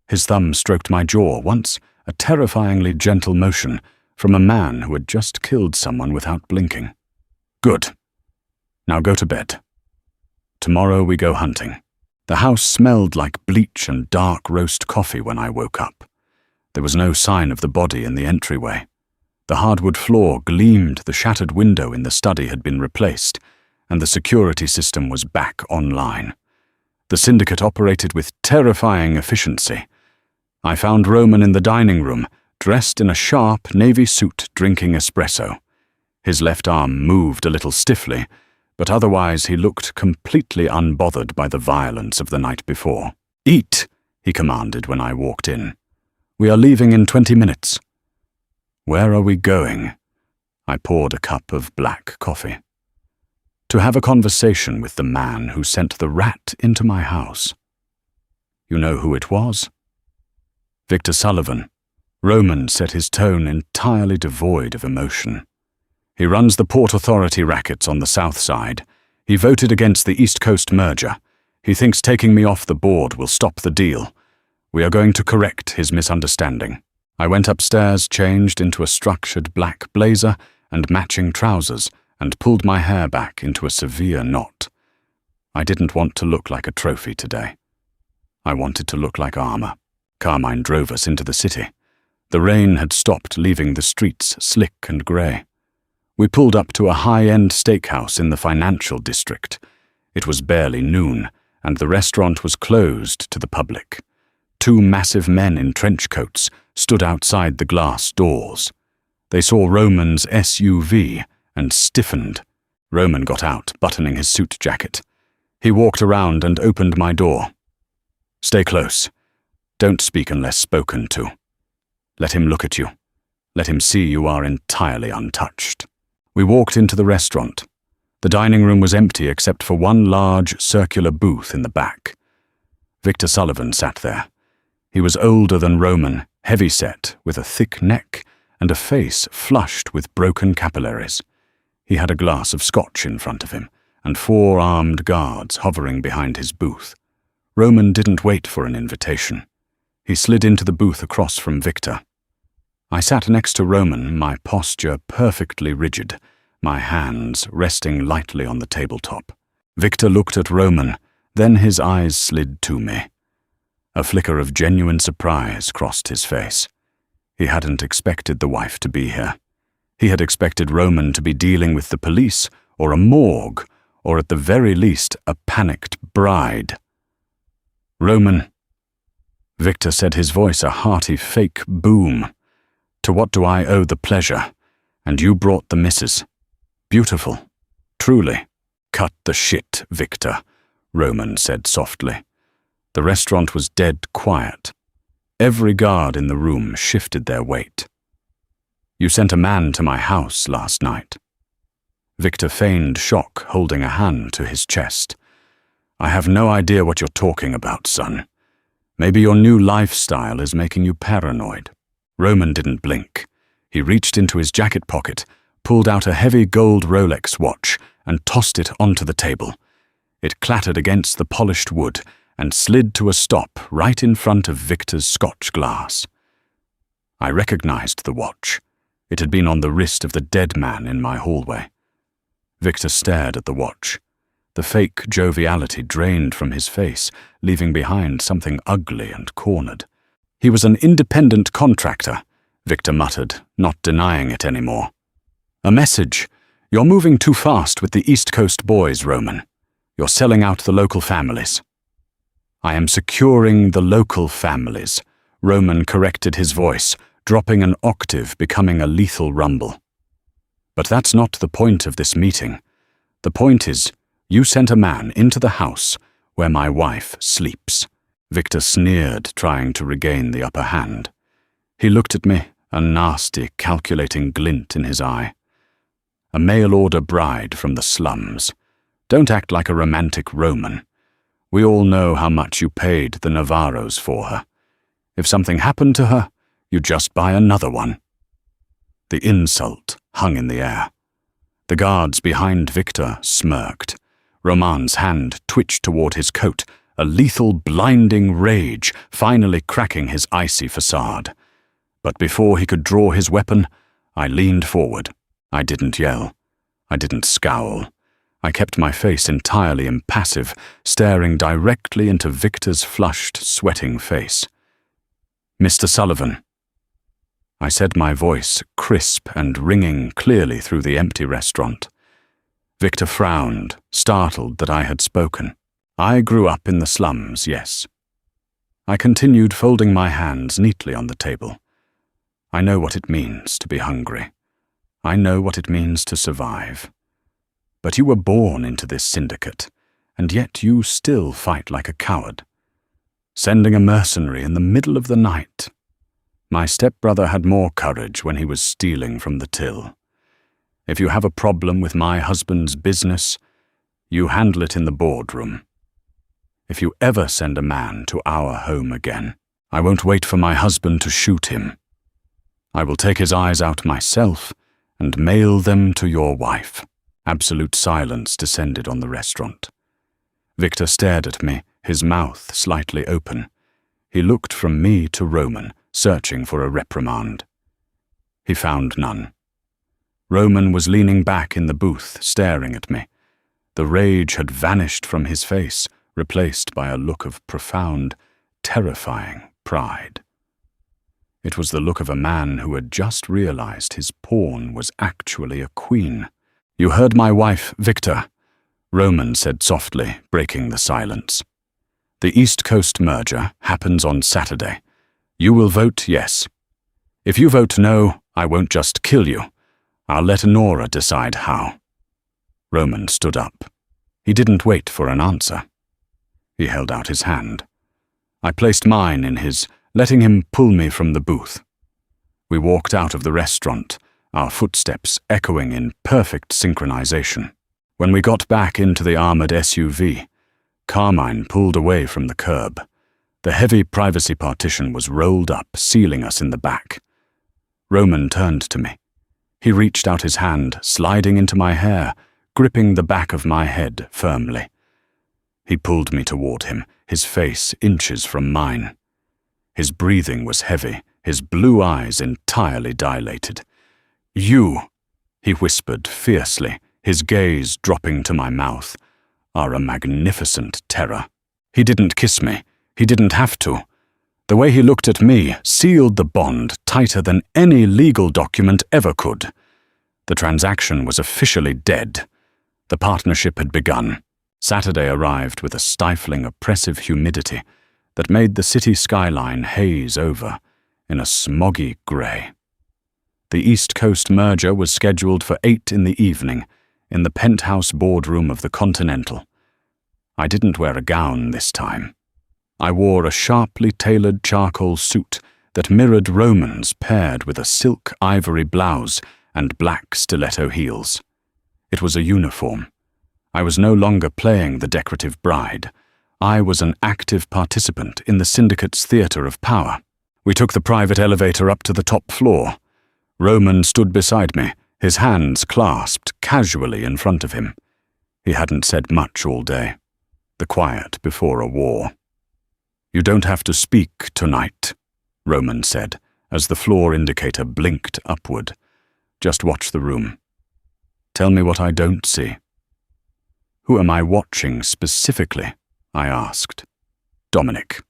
His thumb stroked my jaw once, a terrifyingly gentle motion from a man who had just killed someone without blinking. "Good. Now go to bed. Tomorrow we go hunting." The house smelled like bleach and dark roast coffee when I woke up. There was no sign of the body in the entryway. The hardwood floor gleamed, the shattered window in the study had been replaced, and the security system was back online. The syndicate operated with terrifying efficiency. I found Roman in the dining room, dressed in a sharp navy suit, drinking espresso. His left arm moved a little stiffly, but otherwise he looked completely unbothered by the violence of the night before. "Eat," he commanded when I walked in. "We are leaving in 20 minutes. "Where are we going?" I poured a cup of black coffee. "To have a conversation with the man who sent the rat into my house." "You know who it was?" "Victor Sullivan." Roman set his tone entirely devoid of emotion. "He runs the Port Authority rackets on the South Side. He voted against the East Coast merger. He thinks taking me off the board will stop the deal. We are going to correct his misunderstanding." I went upstairs, changed into a structured black blazer and matching trousers, and pulled my hair back into a severe knot. I didn't want to look like a trophy today. I wanted to look like armor. Carmine drove us into the city. The rain had stopped, leaving the streets slick and grey. We pulled up to a high-end steakhouse in the financial district. It was barely noon, and the restaurant was closed to the public. Two massive men in trench coats stood outside the glass doors. They saw Roman's SUV and stiffened. Roman got out, buttoning his suit jacket. He walked around and opened my door. "Stay close. Don't speak unless spoken to. Let him look at you. Let him see you are entirely untouched." We walked into the restaurant. The dining room was empty except for one large circular booth in the back. Victor Sullivan sat there. He was older than Roman, heavy-set, with a thick neck and a face flushed with broken capillaries. He had a glass of scotch in front of him, and 4 armed guards hovering behind his booth. Roman didn't wait for an invitation. He slid into the booth across from Victor. I sat next to Roman, my posture perfectly rigid, my hands resting lightly on the tabletop. Victor looked at Roman, then his eyes slid to me. A flicker of genuine surprise crossed his face. He hadn't expected the wife to be here. He had expected Roman to be dealing with the police, or a morgue, or at the very least a panicked bride. "Roman," Victor said, his voice a hearty fake boom. "To what do I owe the pleasure? And you brought the missus. Beautiful. Truly." "Cut the shit, Victor," Roman said softly. The restaurant was dead quiet. Every guard in the room shifted their weight. You sent a man to my house last night." Victor feigned shock, holding a hand to his chest. "I have no idea what you're talking about, son. Maybe your new lifestyle is making you paranoid." Roman didn't blink. He reached into his jacket pocket, pulled out a heavy gold Rolex watch, and tossed it onto the table. It clattered against the polished wood and slid to a stop right in front of Victor's Scotch glass. I recognized the watch. It had been on the wrist of the dead man in my hallway. Victor stared at the watch. The fake joviality drained from his face, leaving behind something ugly and cornered. "He was an independent contractor," Victor muttered, not denying it anymore. "A message. You're moving too fast with the East Coast boys, Roman. You're selling out the local families." "I am securing the local families," Roman corrected his voice, dropping an octave, becoming a lethal rumble. "But that's not the point of this meeting. The point is, you sent a man into the house where my wife sleeps." Victor sneered, trying to regain the upper hand. He looked at me, a nasty, calculating glint in his eye. "A mail-order bride from the slums. Don't act like a romantic Roman. We all know how much you paid the Navarros for her. If something happened to her, you just buy another one." The insult hung in the air. The guards behind Victor smirked. Roman's hand twitched toward his coat, a lethal, blinding rage finally cracking his icy facade. But before he could draw his weapon, I leaned forward. I didn't yell. I didn't scowl. I kept my face entirely impassive, staring directly into Victor's flushed, sweating face. "Mr. Sullivan." I said, my voice crisp and ringing clearly through the empty restaurant. Victor frowned, startled that I had spoken. "I grew up in the slums, yes." I continued, folding my hands neatly on the table. "I know what it means to be hungry. I know what it means to survive. But you were born into this syndicate, and yet you still fight like a coward. Sending a mercenary in the middle of the night. My stepbrother had more courage when he was stealing from the till. If you have a problem with my husband's business, you handle it in the boardroom. If you ever send a man to our home again, I won't wait for my husband to shoot him. I will take his eyes out myself and mail them to your wife." Absolute silence descended on the restaurant. Victor stared at me, his mouth slightly open. He looked from me to Roman, searching for a reprimand. He found none. Roman was leaning back in the booth, staring at me. The rage had vanished from his face, replaced by a look of profound, terrifying pride. It was the look of a man who had just realized his pawn was actually a queen. "You heard my wife, Victor," Roman said softly, breaking the silence. "The East Coast merger happens on Saturday. You will vote yes. If you vote no, I won't just kill you. I'll let Nora decide how." Roman stood up. He didn't wait for an answer. He held out his hand. I placed mine in his, letting him pull me from the booth. We walked out of the restaurant, our footsteps echoing in perfect synchronization. When we got back into the armored SUV, Carmine pulled away from the curb. The heavy privacy partition was rolled up, sealing us in the back. Roman turned to me. He reached out his hand, sliding into my hair, gripping the back of my head firmly. He pulled me toward him, his face inches from mine. His breathing was heavy, his blue eyes entirely dilated. "You," he whispered fiercely, his gaze dropping to my mouth, "are a magnificent terror." He didn't kiss me. He didn't have to. The way he looked at me sealed the bond tighter than any legal document ever could. The transaction was officially dead. The partnership had begun. Saturday arrived with a stifling, oppressive humidity that made the city skyline haze over in a smoggy gray. The East Coast merger was scheduled for 8 in the evening in the penthouse boardroom of the Continental. I didn't wear a gown this time. I wore a sharply tailored charcoal suit that mirrored Roman's, paired with a silk ivory blouse and black stiletto heels. It was a uniform. I was no longer playing the decorative bride. I was an active participant in the syndicate's theater of power. We took the private elevator up to the top floor. Roman stood beside me, his hands clasped casually in front of him. He hadn't said much all day. The quiet before a war. "You don't have to speak tonight," Roman said, as the floor indicator blinked upward. "Just watch the room. Tell me what I don't see." "Who am I watching specifically?" I asked. "Dominic."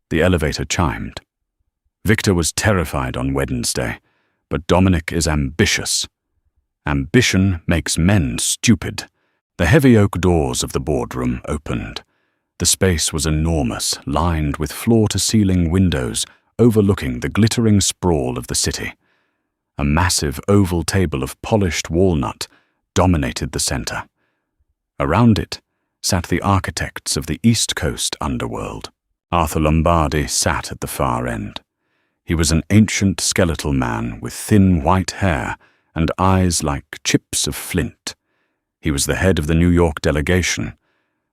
The elevator chimed. Victor was terrified on Wednesday, but Dominic is ambitious. Ambition makes men stupid. The heavy oak doors of the boardroom opened. The space was enormous, lined with floor-to-ceiling windows overlooking the glittering sprawl of the city. A massive oval table of polished walnut dominated the center. Around it sat the architects of the East Coast underworld. Arthur Lombardi sat at the far end. He was an ancient skeletal man with thin white hair and eyes like chips of flint. He was the head of the New York delegation.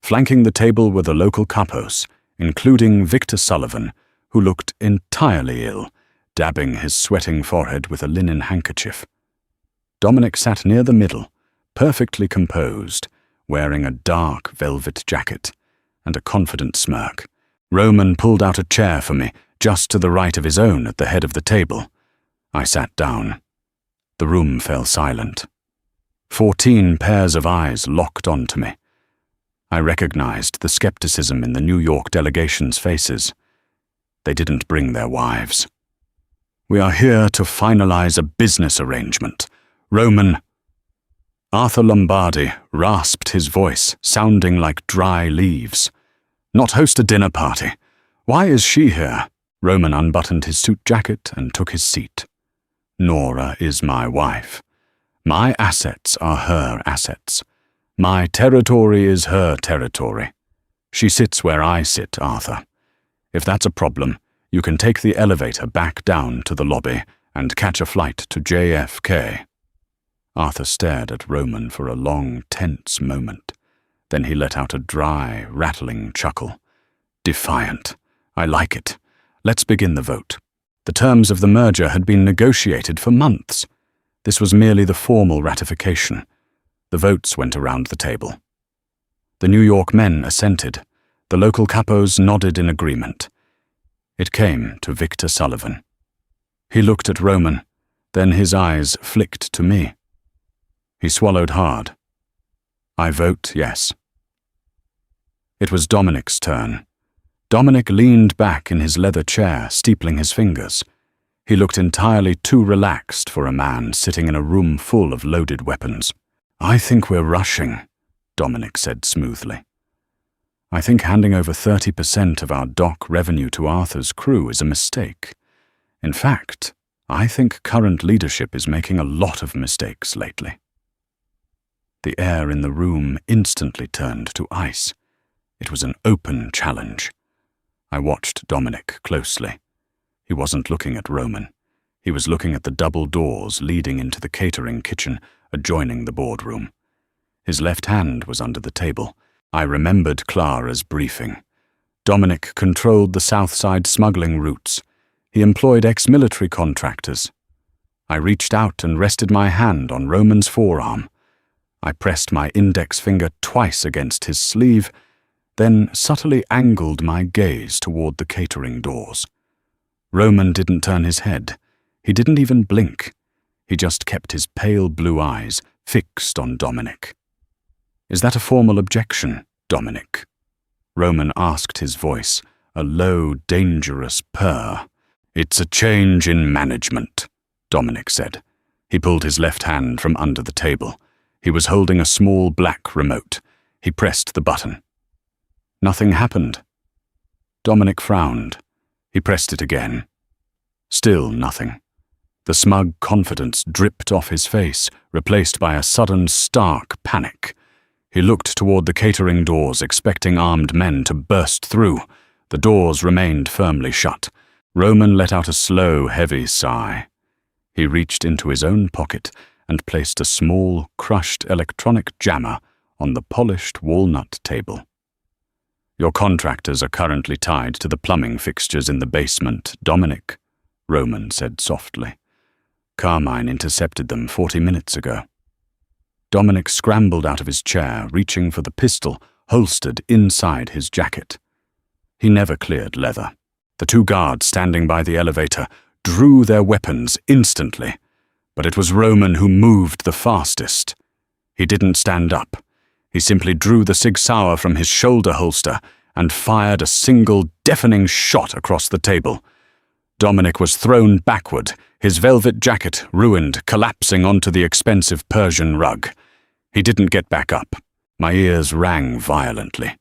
Flanking the table were the local capos, including Victor Sullivan, who looked entirely ill, dabbing his sweating forehead with a linen handkerchief. Dominic sat near the middle, perfectly composed, wearing a dark velvet jacket and a confident smirk. Roman pulled out a chair for me, just to the right of his own at the head of the table. I sat down. The room fell silent. 14 pairs of eyes locked onto me. I recognized the skepticism in the New York delegation's faces. They didn't bring their wives. "We are here to finalize a business arrangement. Roman..." Arthur Lombardi rasped his voice, sounding like dry leaves. "Not host a dinner party. Why is she here?" Roman unbuttoned his suit jacket and took his seat. "Nora is my wife. My assets are her assets. My territory is her territory. She sits where I sit, Arthur. If that's a problem, you can take the elevator back down to the lobby and catch a flight to JFK. Arthur stared at Roman for a long, tense moment. Then he let out a dry, rattling chuckle. "Defiant. I like it. Let's begin the vote." The terms of the merger had been negotiated for months. This was merely the formal ratification. The votes went around the table. The New York men assented. The local capos nodded in agreement. It came to Victor Sullivan. He looked at Roman, then his eyes flicked to me. He swallowed hard. "I vote yes." It was Dominic's turn. Dominic leaned back in his leather chair, steepling his fingers. He looked entirely too relaxed for a man sitting in a room full of loaded weapons. "I think we're rushing," Dominic said smoothly. "I think handing over 30% of our dock revenue to Arthur's crew is a mistake. In fact, I think current leadership is making a lot of mistakes lately." The air in the room instantly turned to ice. It was an open challenge. I watched Dominic closely. He wasn't looking at Roman. He was looking at the double doors leading into the catering kitchen adjoining the boardroom. His left hand was under the table. I remembered Clara's briefing. Dominic controlled the South Side smuggling routes. He employed ex-military contractors. I reached out and rested my hand on Roman's forearm. I pressed my index finger twice against his sleeve, then subtly angled my gaze toward the catering doors. Roman didn't turn his head. He didn't even blink. He just kept his pale blue eyes fixed on Dominic. "Is that a formal objection, Dominic?" Roman asked, his voice a low, dangerous purr. "It's a change in management," Dominic said. He pulled his left hand from under the table. He was holding a small black remote. He pressed the button. Nothing happened. Dominic frowned. He pressed it again. Still nothing. The smug confidence dripped off his face, replaced by a sudden, stark panic. He looked toward the catering doors, expecting armed men to burst through. The doors remained firmly shut. Roman let out a slow, heavy sigh. He reached into his own pocket and placed a small, crushed electronic jammer on the polished walnut table. "Your contractors are currently tied to the plumbing fixtures in the basement, Dominic," Roman said softly. "Carmine intercepted them 40 minutes ago." Dominic scrambled out of his chair, reaching for the pistol holstered inside his jacket. He never cleared leather. The two guards standing by the elevator drew their weapons instantly, but it was Roman who moved the fastest. He didn't stand up. He simply drew the Sig Sauer from his shoulder holster and fired a single deafening shot across the table. Dominic was thrown backward, his velvet jacket ruined, collapsing onto the expensive Persian rug. He didn't get back up. My ears rang violently.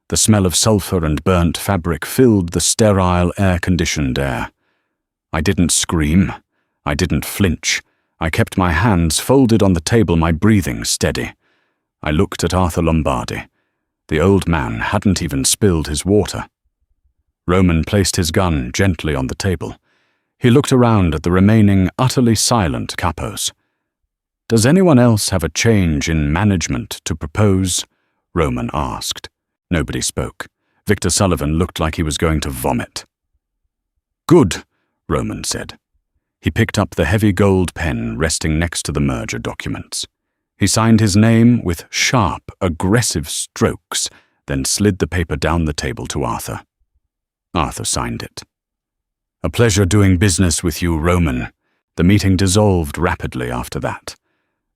The smell of sulfur and burnt fabric filled the sterile, air-conditioned air. I didn't scream. I didn't flinch. I kept my hands folded on the table, my breathing steady. I looked at Arthur Lombardi. The old man hadn't even spilled his water. Roman placed his gun gently on the table. He looked around at the remaining utterly silent capos. "Does anyone else have a change in management to propose?" Roman asked. Nobody spoke. Victor Sullivan looked like he was going to vomit. "Good," Roman said. He picked up the heavy gold pen resting next to the merger documents. He signed his name with sharp, aggressive strokes, then slid the paper down the table to Arthur. Arthur signed it. "A pleasure doing business with you, Roman." The meeting dissolved rapidly after that.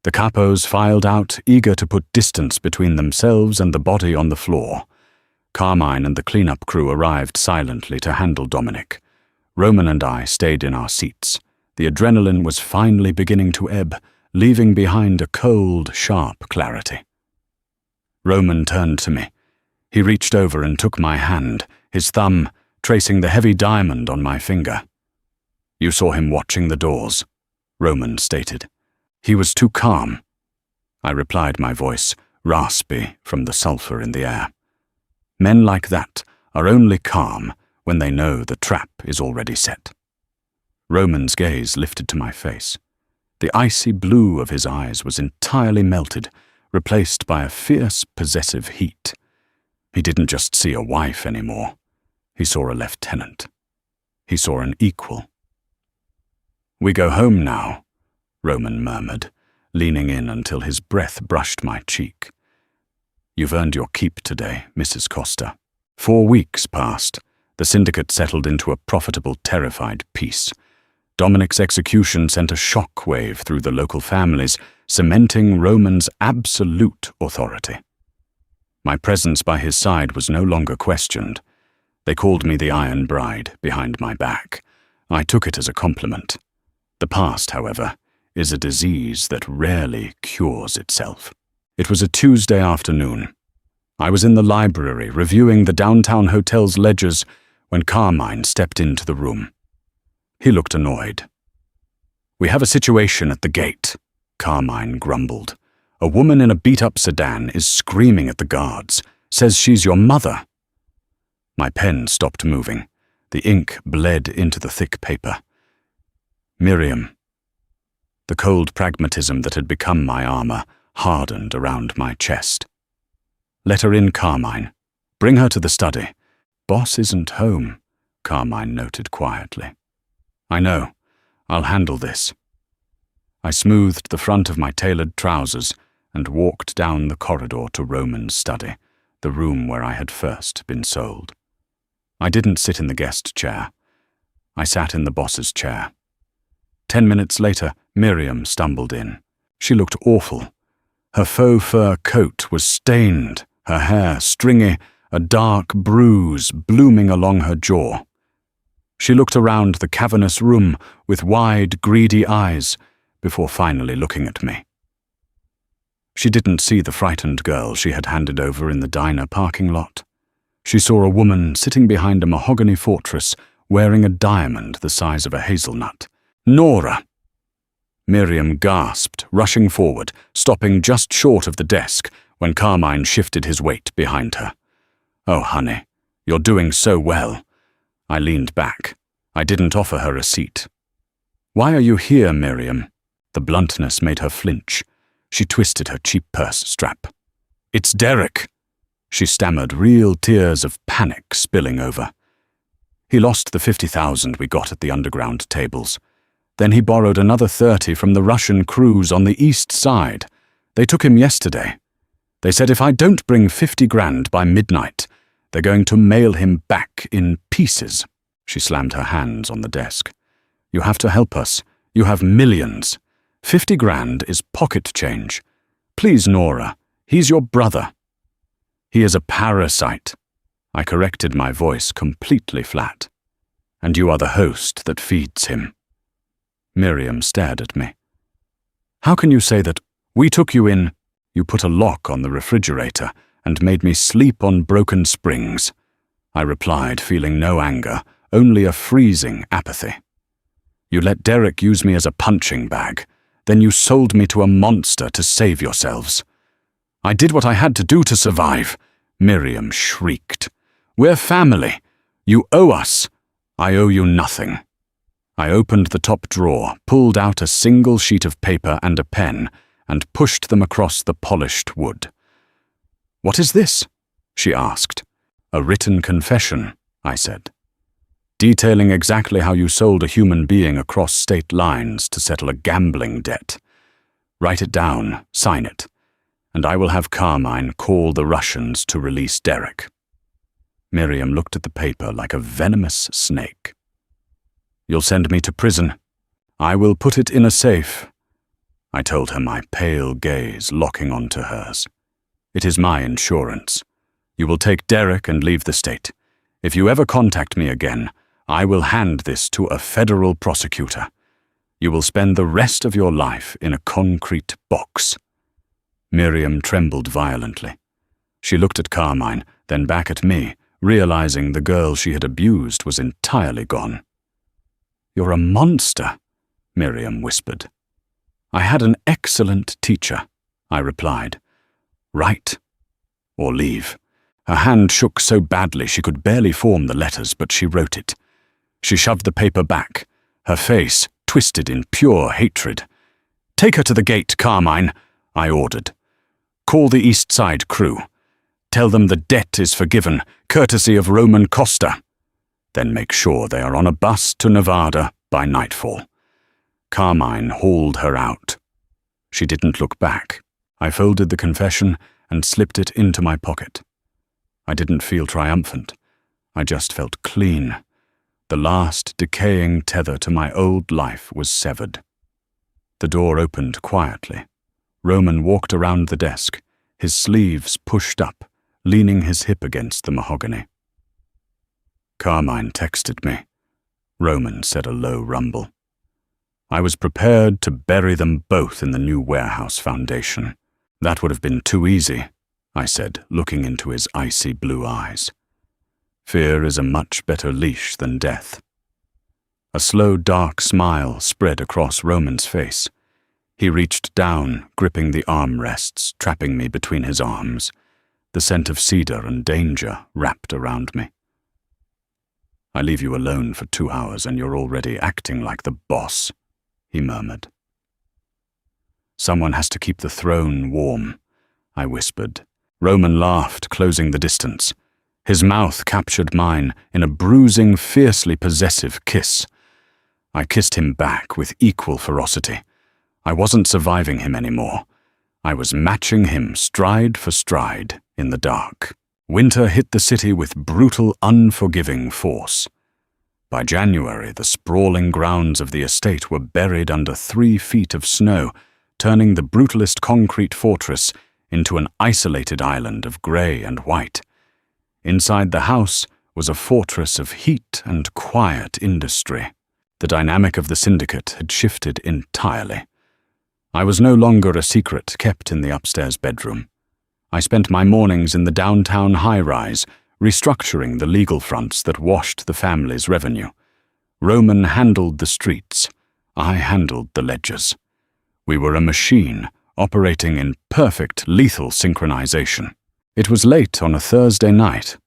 The capos filed out, eager to put distance between themselves and the body on the floor. Carmine and the cleanup crew arrived silently to handle Dominic. Roman and I stayed in our seats. The adrenaline was finally beginning to ebb, leaving behind a cold, sharp clarity. Roman turned to me. He reached over and took my hand, his thumb tracing the heavy diamond on my finger. "You saw him watching the doors," Roman stated. "He was too calm." I replied, my voice raspy from the sulfur in the air. Men like that are only calm when they know the trap is already set. Roman's gaze lifted to my face. The icy blue of his eyes was entirely melted, replaced by a fierce, possessive heat. He didn't just see a wife anymore. He saw a lieutenant. He saw an equal. "We go home now," Roman murmured, leaning in until his breath brushed my cheek. "You've earned your keep today, Mrs. Costa." 4 weeks passed. The syndicate settled into a profitable, terrified peace. Dominic's execution sent a shock-wave through the local families, cementing Roman's absolute authority. My presence by his side was no longer questioned. They called me the Iron Bride behind my back. I took it as a compliment. The past, however, is a disease that rarely cures itself. It was a Tuesday afternoon. I was in the library reviewing the downtown hotel's ledgers when Carmine stepped into the room. He looked annoyed. "We have a situation at the gate," Carmine grumbled. "A woman in a beat-up sedan is screaming at the guards, says she's your mother." My pen stopped moving. The ink bled into the thick paper. Miriam. The cold pragmatism that had become my armor hardened around my chest. "Let her in, Carmine. Bring her to the study." "Boss isn't home," Carmine noted quietly. "I know. I'll handle this." I smoothed the front of my tailored trousers and walked down the corridor to Roman's study, the room where I had first been sold. I didn't sit in the guest chair. I sat in the boss's chair. 10 minutes later, Miriam stumbled in. She looked awful. Her faux fur coat was stained, her hair stringy, a dark bruise blooming along her jaw. She looked around the cavernous room with wide, greedy eyes before finally looking at me. She didn't see the frightened girl she had handed over in the diner parking lot. She saw a woman sitting behind a mahogany fortress wearing a diamond the size of a hazelnut. "Nora!" Miriam gasped, rushing forward, stopping just short of the desk when Carmine shifted his weight behind her. "Oh, honey, you're doing so well." I leaned back. I didn't offer her a seat. "Why are you here, Miriam?" The bluntness made her flinch. She twisted her cheap purse strap. "It's Derek," she stammered, real tears of panic spilling over. "He lost the 50,000 we got at the underground tables. Then he borrowed another 30 from the Russian crews on the east side. They took him yesterday. They said if I don't bring 50 grand by midnight, they're going to mail him back in pieces." She slammed her hands on the desk. "You have to help us. You have millions. 50 grand is pocket change. Please, Nora, he's your brother." "He is a parasite." I corrected my voice completely flat. "And you are the host that feeds him." Miriam stared at me. "How can you say that? We took you in. You put a lock on the refrigerator and made me sleep on broken springs," I replied, feeling no anger, only a freezing apathy. "You let Derek use me as a punching bag. Then you sold me to a monster to save yourselves." "I did what I had to do to survive," Miriam shrieked. "We're family. You owe us. I owe you nothing." I opened the top drawer, pulled out a single sheet of paper and a pen, and pushed them across the polished wood. "What is this?" she asked. "A written confession," I said. "Detailing exactly how you sold a human being across state lines to settle a gambling debt. Write it down, sign it, and I will have Carmine call the Russians to release Derek." Miriam looked at the paper like a venomous snake. "You'll send me to prison. I will put it in a safe," I told her, my pale gaze locking onto hers. "It is my insurance. You will take Derek and leave the state. If you ever contact me again, I will hand this to a federal prosecutor. You will spend the rest of your life in a concrete box." Miriam trembled violently. She looked at Carmine, then back at me, realizing the girl she had abused was entirely gone. "You're a monster," Miriam whispered. "I had an excellent teacher," I replied. "Write or leave." Her hand shook so badly she could barely form the letters, but she wrote it. She shoved the paper back, her face twisted in pure hatred. "Take her to the gate, Carmine," I ordered. "Call the East Side crew. Tell them the debt is forgiven, courtesy of Roman Costa. Then make sure they are on a bus to Nevada by nightfall." Carmine hauled her out. She didn't look back. I folded the confession and slipped it into my pocket. I didn't feel triumphant. I just felt clean. The last decaying tether to my old life was severed. The door opened quietly. Roman walked around the desk, his sleeves pushed up, leaning his hip against the mahogany. "Carmine texted me," Roman said, a low rumble. "I was prepared to bury them both in the new warehouse foundation. That would have been too easy," I said, looking into his icy blue eyes. "Fear is a much better leash than death." A slow, dark smile spread across Roman's face. He reached down, gripping the armrests, trapping me between his arms. The scent of cedar and danger wrapped around me. "I leave you alone for 2 hours and you're already acting like the boss," he murmured. "Someone has to keep the throne warm," I whispered. Roman laughed, closing the distance. His mouth captured mine in a bruising, fiercely possessive kiss. I kissed him back with equal ferocity. I wasn't surviving him anymore. I was matching him stride for stride in the dark. Winter hit the city with brutal, unforgiving force. By January, the sprawling grounds of the estate were buried under 3 feet of snow, turning the brutalist concrete fortress into an isolated island of grey and white. Inside the house was a fortress of heat and quiet industry. The dynamic of the syndicate had shifted entirely. I was no longer a secret kept in the upstairs bedroom. I spent my mornings in the downtown high-rise, restructuring the legal fronts that washed the family's revenue. Roman handled the streets. I handled the ledgers. We were a machine, operating in perfect lethal synchronization. It was late on a Thursday night.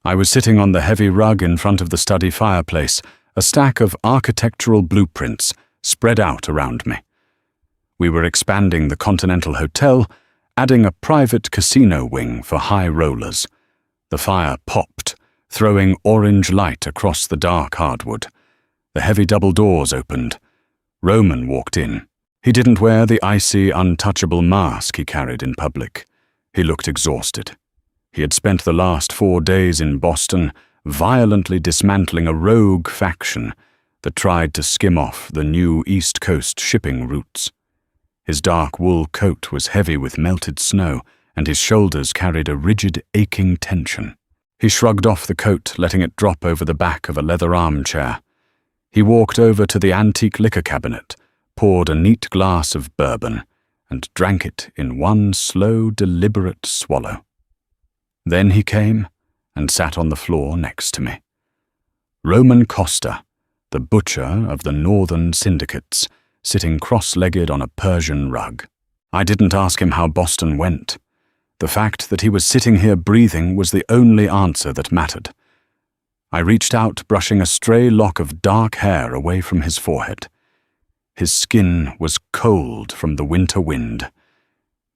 I was sitting on the heavy rug in front of the study fireplace, a stack of architectural blueprints spread out around me. We were expanding the Continental Hotel, adding a private casino wing for high rollers. The fire popped, throwing orange light across the dark hardwood. The heavy double doors opened. Roman walked in. He didn't wear the icy, untouchable mask he carried in public. He looked exhausted. He had spent the last 4 days in Boston violently dismantling a rogue faction that tried to skim off the new East Coast shipping routes. His dark wool coat was heavy with melted snow, and his shoulders carried a rigid, aching tension. He shrugged off the coat, letting it drop over the back of a leather armchair. He walked over to the antique liquor cabinet, poured a neat glass of bourbon, and drank it in one slow, deliberate swallow. Then he came and sat on the floor next to me. Roman Costa, the butcher of the Northern Syndicates, sitting cross-legged on a Persian rug. I didn't ask him how Boston went. The fact that he was sitting here breathing was the only answer that mattered. I reached out, brushing a stray lock of dark hair away from his forehead. His skin was cold from the winter wind.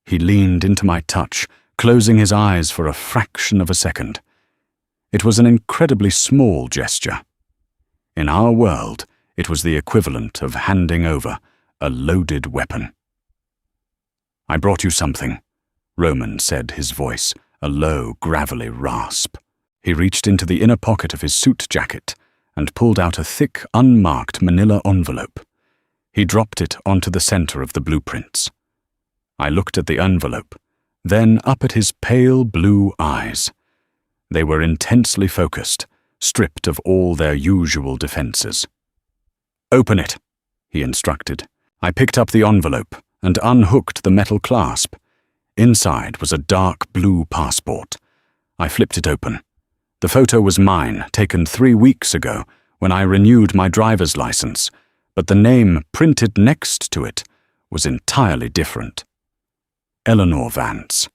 He leaned into my touch, closing his eyes for a fraction of a second. It was an incredibly small gesture. In our world, it was the equivalent of handing over a loaded weapon. "I brought you something," Roman said, his voice a low, gravelly rasp. He reached into the inner pocket of his suit jacket and pulled out a thick, unmarked manila envelope. He dropped it onto the center of the blueprints. I looked at the envelope, then up at his pale blue eyes. They were intensely focused, stripped of all their usual defenses. "Open it," he instructed. I picked up the envelope and unhooked the metal clasp. Inside was a dark blue passport. I flipped it open. The photo was mine, taken 3 weeks ago when I renewed my driver's license, but the name printed next to it was entirely different. Eleanor Vance.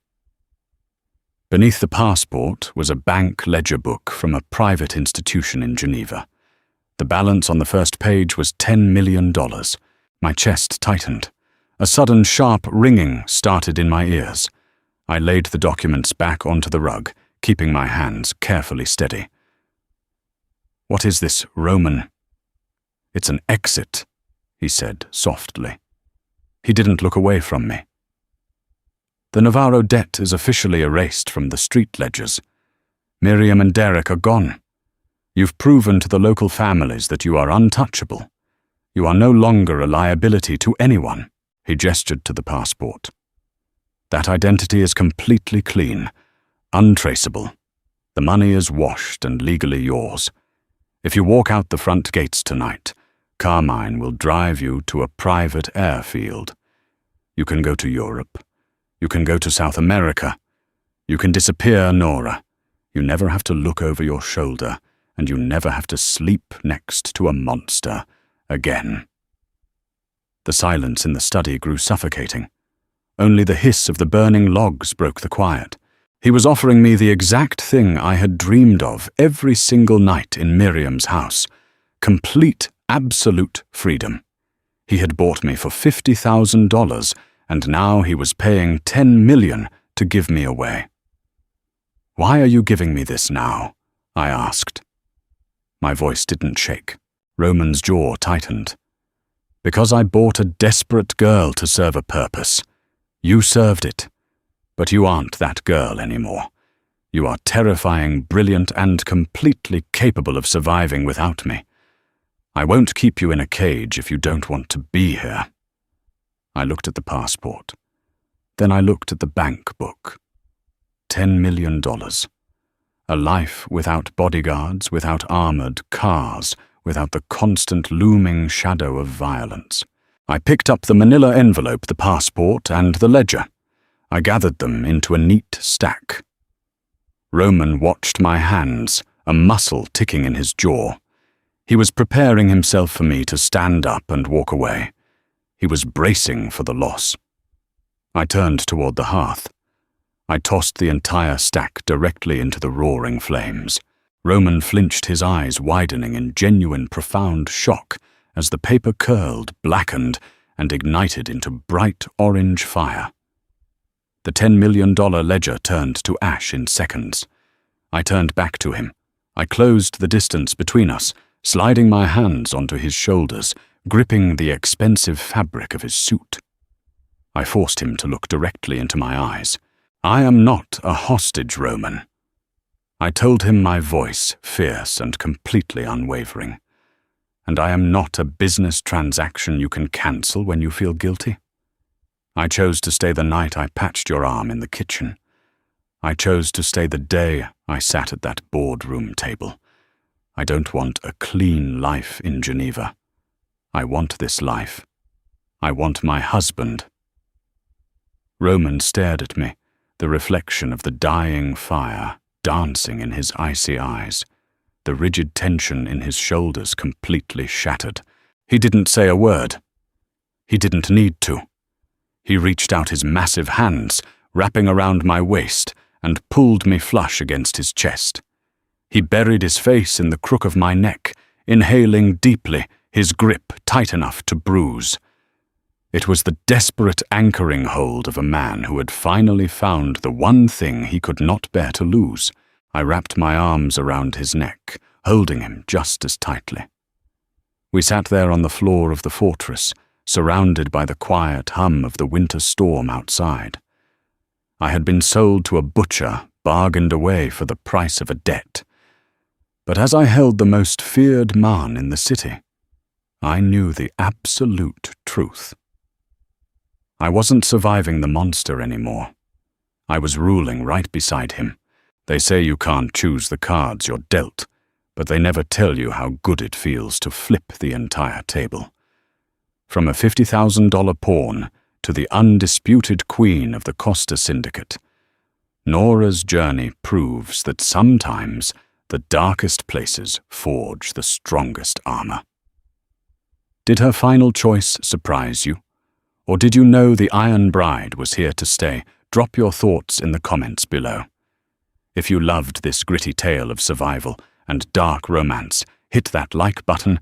Beneath the passport was a bank ledger book from a private institution in Geneva. The balance on the first page was $10 million. My chest tightened. A sudden sharp ringing started in my ears. I laid the documents back onto the rug, keeping my hands carefully steady. "What is this, Roman?" "It's an exit," he said softly. He didn't look away from me. "The Navarro debt is officially erased from the street ledgers. Miriam and Derek are gone. You've proven to the local families that you are untouchable. You are no longer a liability to anyone." He gestured to the passport. "That identity is completely clean, untraceable. The money is washed and legally yours. If you walk out the front gates tonight, Carmine will drive you to a private airfield. You can go to Europe. You can go to South America. You can disappear, Nora. You never have to look over your shoulder, and you never have to sleep next to a monster again." The silence in the study grew suffocating. Only the hiss of the burning logs broke the quiet. He was offering me the exact thing I had dreamed of every single night in Miriam's house: complete, absolute freedom. He had bought me for $50,000, and now he was paying $10 million to give me away. "Why are you giving me this now?" I asked. My voice didn't shake. Roman's jaw tightened. "Because I bought a desperate girl to serve a purpose. You served it. But you aren't that girl anymore. You are terrifying, brilliant, and completely capable of surviving without me. I won't keep you in a cage if you don't want to be here." I looked at the passport. Then I looked at the bank book. $10 million. A life without bodyguards, without armored cars, without the constant looming shadow of violence. I picked up the manila envelope, the passport, and the ledger. I gathered them into a neat stack. Roman watched my hands, a muscle ticking in his jaw. He was preparing himself for me to stand up and walk away. He was bracing for the loss. I turned toward the hearth. I tossed the entire stack directly into the roaring flames. Roman flinched, his eyes widening in genuine, profound shock as the paper curled, blackened, and ignited into bright orange fire. The $10 million ledger turned to ash in seconds. I turned back to him. I closed the distance between us, sliding my hands onto his shoulders, gripping the expensive fabric of his suit. I forced him to look directly into my eyes. "I am not a hostage, Roman." I told him, my voice fierce and completely unwavering. "And I am not a business transaction you can cancel when you feel guilty. I chose to stay the night I patched your arm in the kitchen. I chose to stay the day I sat at that boardroom table. I don't want a clean life in Geneva. I want this life. I want my husband." Roman stared at me, the reflection of the dying fire dancing in his icy eyes, the rigid tension in his shoulders completely shattered. He didn't say a word. He didn't need to. He reached out his massive hands, wrapping around my waist, and pulled me flush against his chest. He buried his face in the crook of my neck, inhaling deeply, his grip tight enough to bruise. It was the desperate anchoring hold of a man who had finally found the one thing he could not bear to lose. I wrapped my arms around his neck, holding him just as tightly. We sat there on the floor of the fortress, surrounded by the quiet hum of the winter storm outside. I had been sold to a butcher, bargained away for the price of a debt. But as I held the most feared man in the city, I knew the absolute truth. I wasn't surviving the monster anymore. I was ruling right beside him. They say you can't choose the cards you're dealt, but they never tell you how good it feels to flip the entire table. From a $50,000 pawn to the undisputed queen of the Costa Syndicate, Nora's journey proves that sometimes the darkest places forge the strongest armor. Did her final choice surprise you? Or did you know the Iron Bride was here to stay? Drop your thoughts in the comments below. If you loved this gritty tale of survival and dark romance, hit that like button